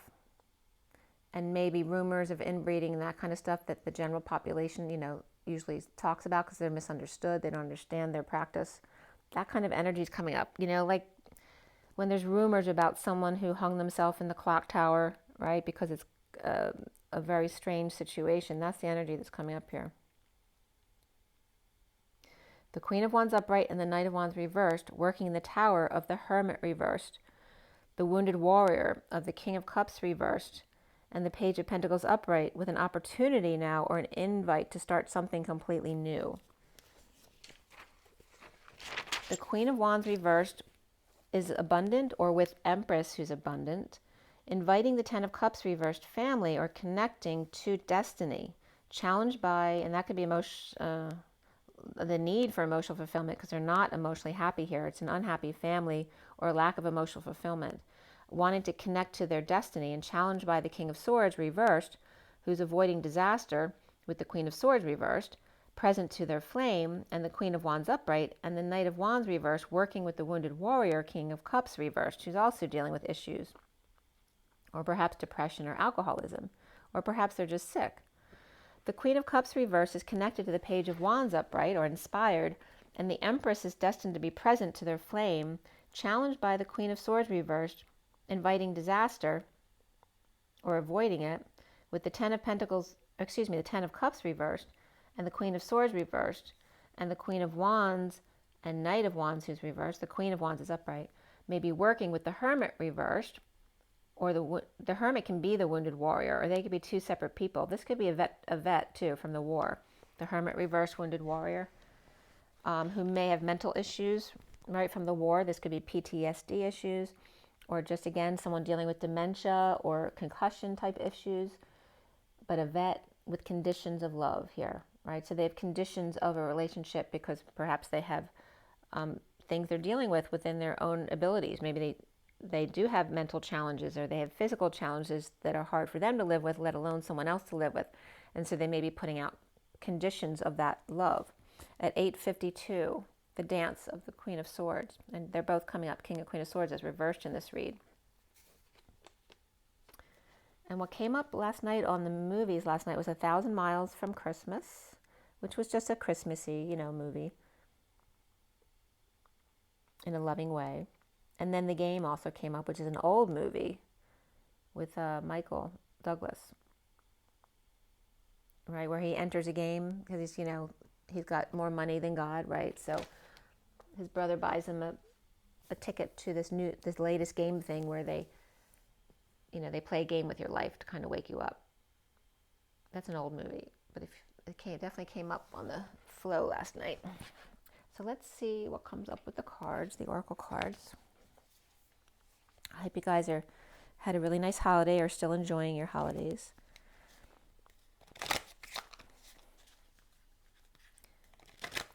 and maybe rumors of inbreeding and that kind of stuff that the general population, usually talks about because they're misunderstood. They don't understand their practice. That kind of energy is coming up, like when there's rumors about someone who hung themselves in the clock tower, right? Because it's a very strange situation. That's the energy that's coming up here. The Queen of Wands upright and the Knight of Wands reversed, working in the tower of the Hermit reversed, the Wounded Warrior of the King of Cups reversed, and the Page of Pentacles upright, with an opportunity now or an invite to start something completely new. The Queen of Wands reversed is abundant, or with Empress who's abundant, inviting the Ten of Cups reversed family or connecting to destiny, challenged by, and that could be the need for emotional fulfillment because they're not emotionally happy here. It's an unhappy family or lack of emotional fulfillment, wanting to connect to their destiny, and challenged by the King of Swords reversed, who's avoiding disaster, with the Queen of Swords reversed, present to their flame, and the Queen of Wands upright, and the Knight of Wands reversed, working with the Wounded Warrior, King of Cups reversed, who's also dealing with issues, or perhaps depression or alcoholism, or perhaps they're just sick. The Queen of Cups reversed is connected to the Page of Wands upright, or inspired, and the Empress is destined to be present to their flame, challenged by the Queen of Swords reversed, inviting disaster or avoiding it, with the Ten of Cups reversed, and the Queen of Swords reversed, and the Queen of Wands and Knight of Wands who's reversed. The Queen of Wands is upright, may be working with the Hermit reversed, or the Hermit can be the Wounded Warrior, or they could be two separate people. This could be a vet too from the war. The Hermit reversed Wounded Warrior, who may have mental issues right from the war. This could be PTSD issues, or just, again, someone dealing with dementia or concussion type issues, but a vet with conditions of love here, right? So they have conditions of a relationship because perhaps they have things they're dealing with within their own abilities. Maybe they do have mental challenges, or they have physical challenges that are hard for them to live with, let alone someone else to live with. And so they may be putting out conditions of that love. At 8:52, the dance of the Queen of Swords. And they're both coming up. King and Queen of Swords is reversed in this read. And what came up last night on the movies last night was 1,000 Miles from Christmas, which was just a Christmassy, movie. in a loving way. And then The Game also came up, which is an old movie with Michael Douglas, right, where he enters a game because he's, you know, he's got more money than God, right? So his brother buys him a ticket to this latest game thing where they, you know, they play a game with your life to kind of wake you up. That's an old movie, but it definitely came up on the flow last night. So let's see what comes up with the cards, the oracle cards. I hope you guys had a really nice holiday or still enjoying your holidays.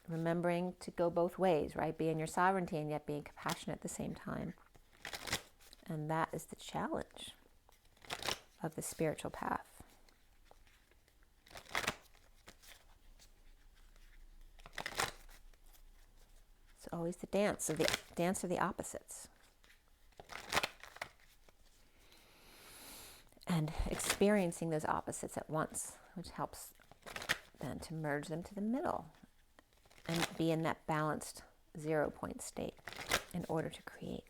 Remembering to go both ways, right? Be in your sovereignty and yet being compassionate at the same time. And that is the challenge of the spiritual path. It's always the dance of the opposites. And experiencing those opposites at once, which helps then to merge them to the middle and be in that balanced 0 point state in order to create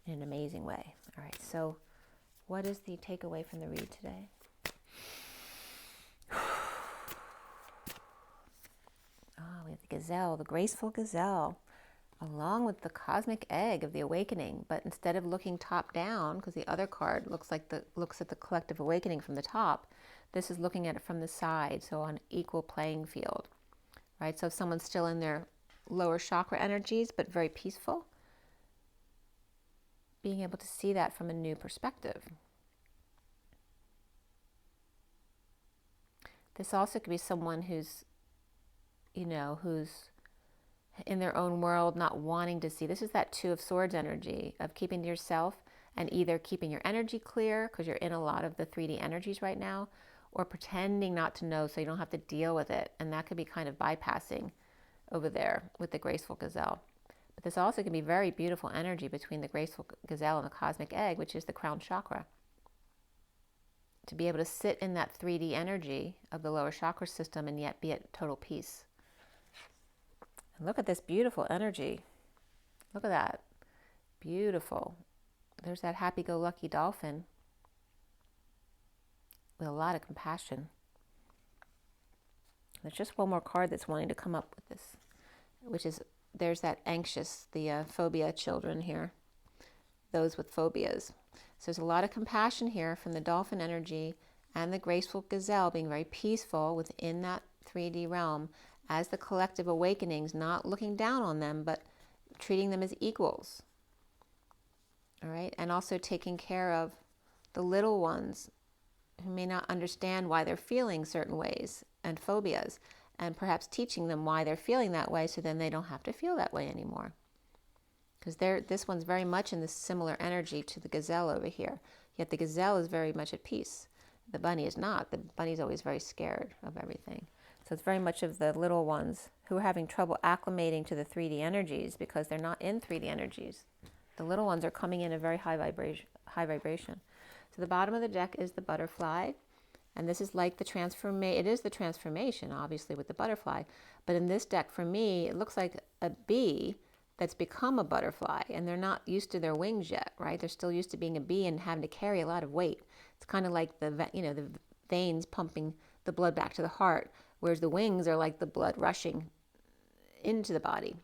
in an amazing way. All right, so what is the takeaway from the read today? We have the gazelle, the graceful gazelle, along with the cosmic egg of the awakening. But instead of looking top down, because the other card looks at the collective awakening from the top, this is looking at it from the side, so on equal playing field, right? So if someone's still in their lower chakra energies, but very peaceful, being able to see that from a new perspective. This also could be someone who's in their own world, not wanting to see. This is that 2 of Swords energy of keeping to yourself and either keeping your energy clear because you're in a lot of the 3D energies right now, or pretending not to know so you don't have to deal with it. And that could be kind of bypassing over there with the graceful gazelle. But this also can be very beautiful energy between the graceful gazelle and the cosmic egg, which is the crown chakra. To be able to sit in that 3D energy of the lower chakra system and yet be at total peace. And look at this beautiful energy. Look at that. Beautiful. There's that happy-go-lucky dolphin with a lot of compassion. There's just one more card that's wanting to come up with this, which is, there's that anxious, the phobia children here, those with phobias. So there's a lot of compassion here from the dolphin energy and the graceful gazelle being very peaceful within that 3D realm as the collective awakenings, not looking down on them, but treating them as equals. All right, and also taking care of the little ones who may not understand why they're feeling certain ways and phobias, and perhaps teaching them why they're feeling that way so then they don't have to feel that way anymore. Because this one's very much in this similar energy to the gazelle over here. Yet the gazelle is very much at peace. The bunny is not. The bunny's always very scared of everything. So it's very much of the little ones who are having trouble acclimating to the 3D energies because they're not in 3D energies. The little ones are coming in a very high vibration. So the bottom of the deck is the butterfly. And this is like the transformation. It is the transformation, obviously, with the butterfly. But in this deck, for me, it looks like a bee that's become a butterfly, and they're not used to their wings yet, right? They're still used to being a bee and having to carry a lot of weight. It's kind of like the veins pumping the blood back to the heart, whereas the wings are like the blood rushing into the body.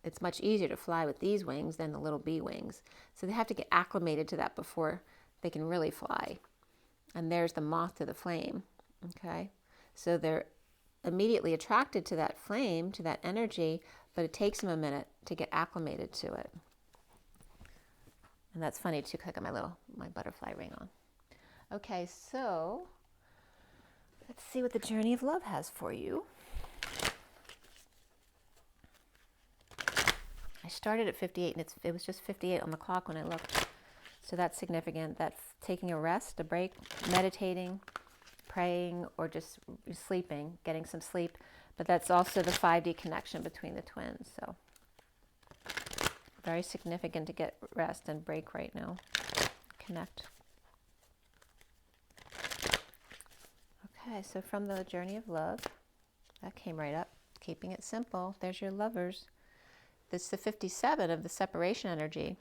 It's much easier to fly with these wings than the little bee wings. So they have to get acclimated to that before they can really fly. And there's the moth to the flame, okay? So they're immediately attracted to that flame, to that energy, but it takes them a minute to get acclimated to it. And that's funny too, because I got my butterfly ring on. Okay, so let's see what the journey of love has for you. I started at 58, and it was just 58 on the clock when I looked. So that's significant. That's taking a rest, a break, meditating, praying, or just sleeping, getting some sleep. But that's also the 5D connection between the twins. So very significant to get rest and break right now. Connect. Okay, so from the journey of love, that came right up. Keeping it simple. There's your lovers. this is the 57 of the separation energy.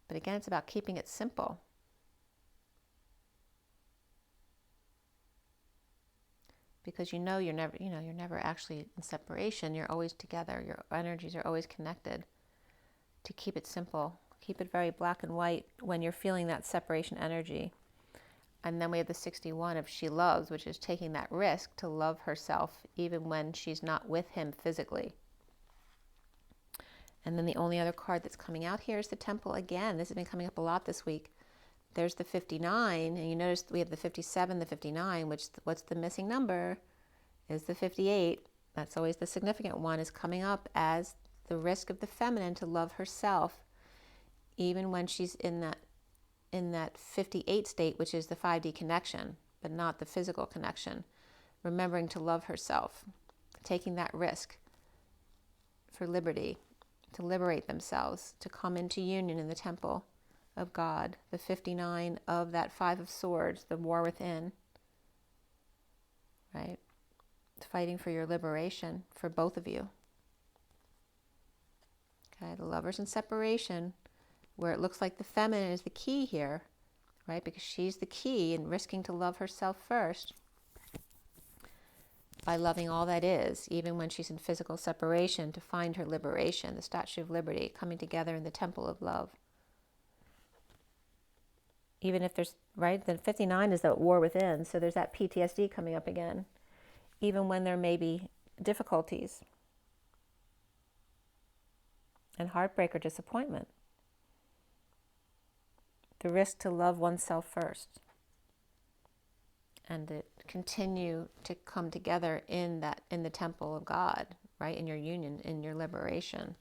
But again, it's about keeping it simple. Because you're never actually in separation. You're always together. Your energies are always connected. To keep it simple. Keep it very black and white when you're feeling that separation energy. And then we have the 61 of she loves, which is taking that risk to love herself even when she's not with him physically. And then the only other card that's coming out here is the Temple again. This has been coming up a lot this week. There's the 59, and you notice we have the 57, the 59, which what's the missing number is the 58. That's always the significant one, is coming up as the risk of the feminine to love herself, even when she's in that 58 state, which is the 5D connection, but not the physical connection. Remembering to love herself, taking that risk for liberty, to liberate themselves, to come into union in the temple of God, the 59 of that 5 of Swords, the war within, right? Fighting for your liberation for both of you. Okay, the Lovers in separation, where it looks like the feminine is the key here, right? Because she's the key in risking to love herself first by loving all that is, even when she's in physical separation, to find her liberation, the Statue of Liberty, coming together in the temple of love. Even if there's, right, the 59 is the war within, so there's that PTSD coming up again, even when there may be difficulties and heartbreak or disappointment. The risk to love oneself first and to continue to come together in the temple of God, right, in your union, in your liberation.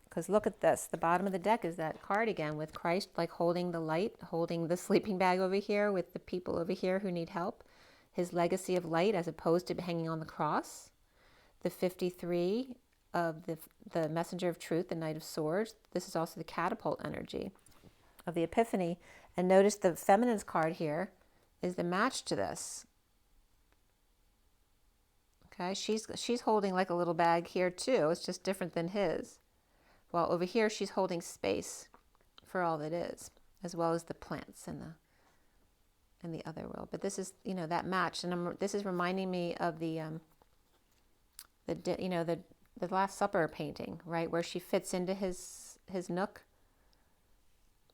Because look at this, the bottom of the deck is that card again with Christ like holding the light, holding the sleeping bag over here with the people over here who need help. His legacy of light as opposed to hanging on the cross. The 53 of the messenger of truth, the Knight of Swords. This is also the catapult energy of the Epiphany. And notice the feminine's card here is the match to this. Okay, she's holding like a little bag here too. It's just different than his. While over here, she's holding space for all that is, as well as the plants and the other world. But this is, that match, and this is reminding me of the Last Supper painting, right, where she fits into his nook.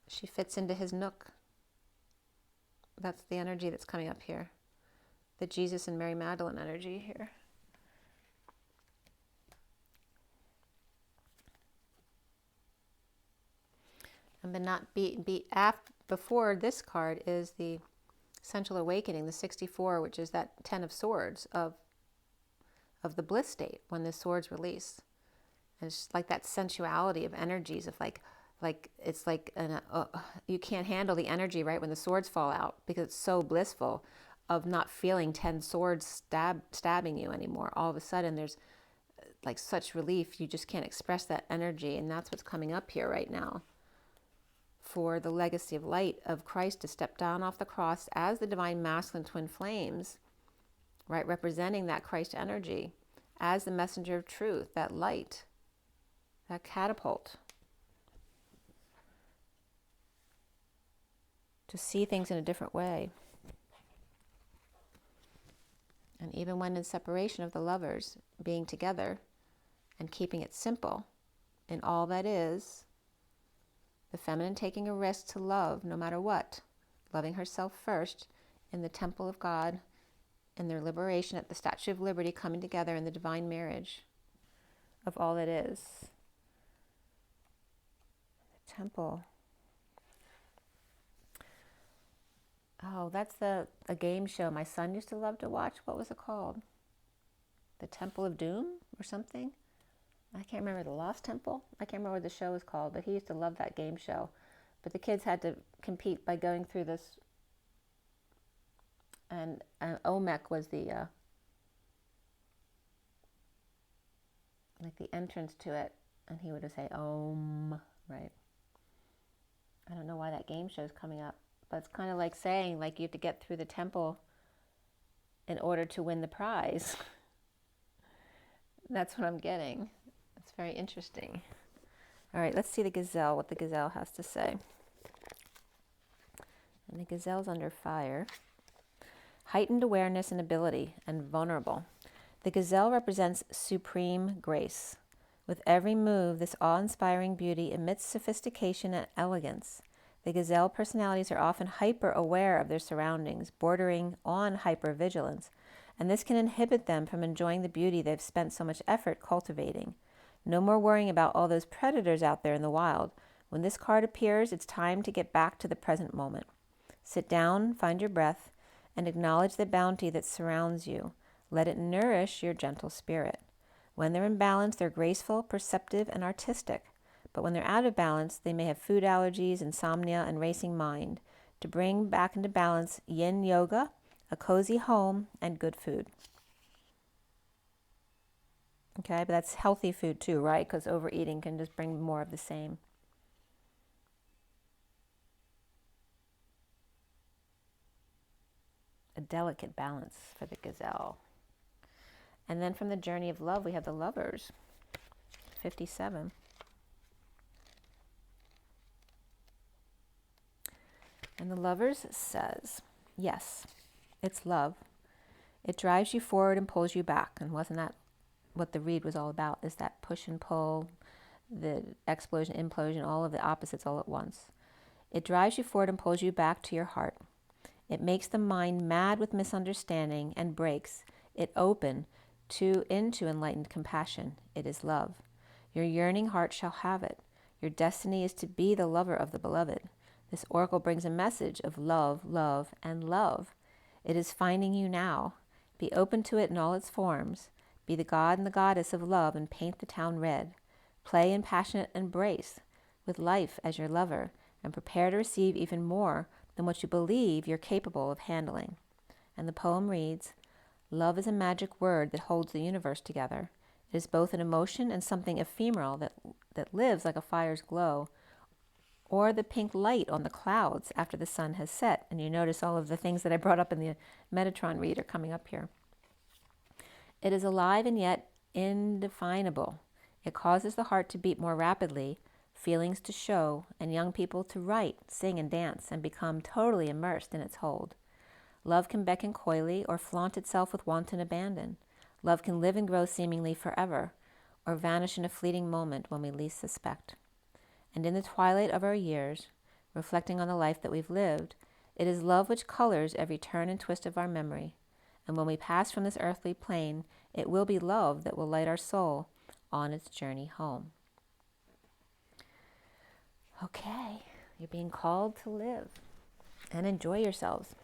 She fits into his nook. That's the energy that's coming up here. The Jesus and Mary Magdalene energy here. But not before this card is the Essential Awakening, the 64, which is that 10 of Swords of the bliss state when the swords release. And it's like that sensuality of energies of like it's like you can't handle the energy right when the swords fall out because it's so blissful of not feeling 10 swords stabbing you anymore. All of a sudden there's like such relief, you just can't express that energy, and that's what's coming up here right now. For the legacy of light of Christ to step down off the cross as the divine masculine twin flames, right, representing that Christ energy as the messenger of truth, that light, that catapult, to see things in a different way. And even when in separation of the lovers, being together and keeping it simple in all that is, the feminine taking a risk to love no matter what, loving herself first in the temple of God, in their liberation at the Statue of Liberty, coming together in the divine marriage of all that is. The temple. Oh, that's a game show my son used to love to watch. What was it called? The Temple of Doom or something? I can't remember, the Lost Temple? I can't remember what the show was called, but he used to love that game show. But the kids had to compete by going through this, and Olmec was the like the entrance to it, and he would just say Om, right? I don't know why that game show is coming up, but it's kind of like saying like you have to get through the temple in order to win the prize. That's what I'm getting. It's very interesting. All right, let's see the gazelle, what the gazelle has to say. And the gazelle's under fire. Heightened awareness and ability, and vulnerable. The gazelle represents supreme grace. With every move, this awe-inspiring beauty emits sophistication and elegance. The gazelle personalities are often hyper-aware of their surroundings, bordering on hyper-vigilance, and this can inhibit them from enjoying the beauty they've spent so much effort cultivating. No more worrying about all those predators out there in the wild. When this card appears, it's time to get back to the present moment. Sit down, find your breath, and acknowledge the bounty that surrounds you. Let it nourish your gentle spirit. When they're in balance, they're graceful, perceptive, and artistic. But when they're out of balance, they may have food allergies, insomnia, and racing mind. To bring back into balance, yin yoga, a cozy home, and good food. Okay, but that's healthy food too, right? Because overeating can just bring more of the same. A delicate balance for the gazelle. And then from the journey of love, we have the lovers, 57. And the lovers says, yes, it's love. It drives you forward and pulls you back. And wasn't that what the read was all about, is that push and pull, the explosion, implosion, all of the opposites all at once. It drives you forward and pulls you back to your heart. It makes the mind mad with misunderstanding and breaks it open into enlightened compassion. It is love. Your yearning heart shall have it. Your destiny is to be the lover of the beloved. This oracle brings a message of love, love, and love. It is finding you now. Be open to it in all its forms. Be the god and the goddess of love and paint the town red. Play in passionate embrace with life as your lover, and prepare to receive even more than what you believe you're capable of handling. And the poem reads, love is a magic word that holds the universe together. It is both an emotion and something ephemeral that lives like a fire's glow, or the pink light on the clouds after the sun has set. And you notice all of the things that I brought up in the Metatron read are coming up here. It is alive and yet indefinable. It causes the heart to beat more rapidly, feelings to show, and young people to write, sing, and dance, and become totally immersed in its hold. Love can beckon coyly or flaunt itself with wanton abandon. Love can live and grow seemingly forever, or vanish in a fleeting moment when we least suspect. And in the twilight of our years, reflecting on the life that we've lived, it is love which colors every turn and twist of our memory. And when we pass from this earthly plane, it will be love that will light our soul on its journey home. Okay, you're being called to live and enjoy yourselves.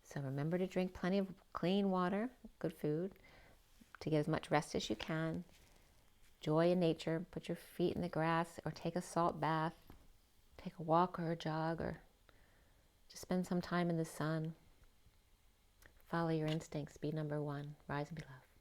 So remember to drink plenty of clean water, good food, to get as much rest as you can. Joy in nature, put your feet in the grass or take a salt bath, take a walk or a jog, or just spend some time in the sun. Follow your instincts, be number one, rise and be loved.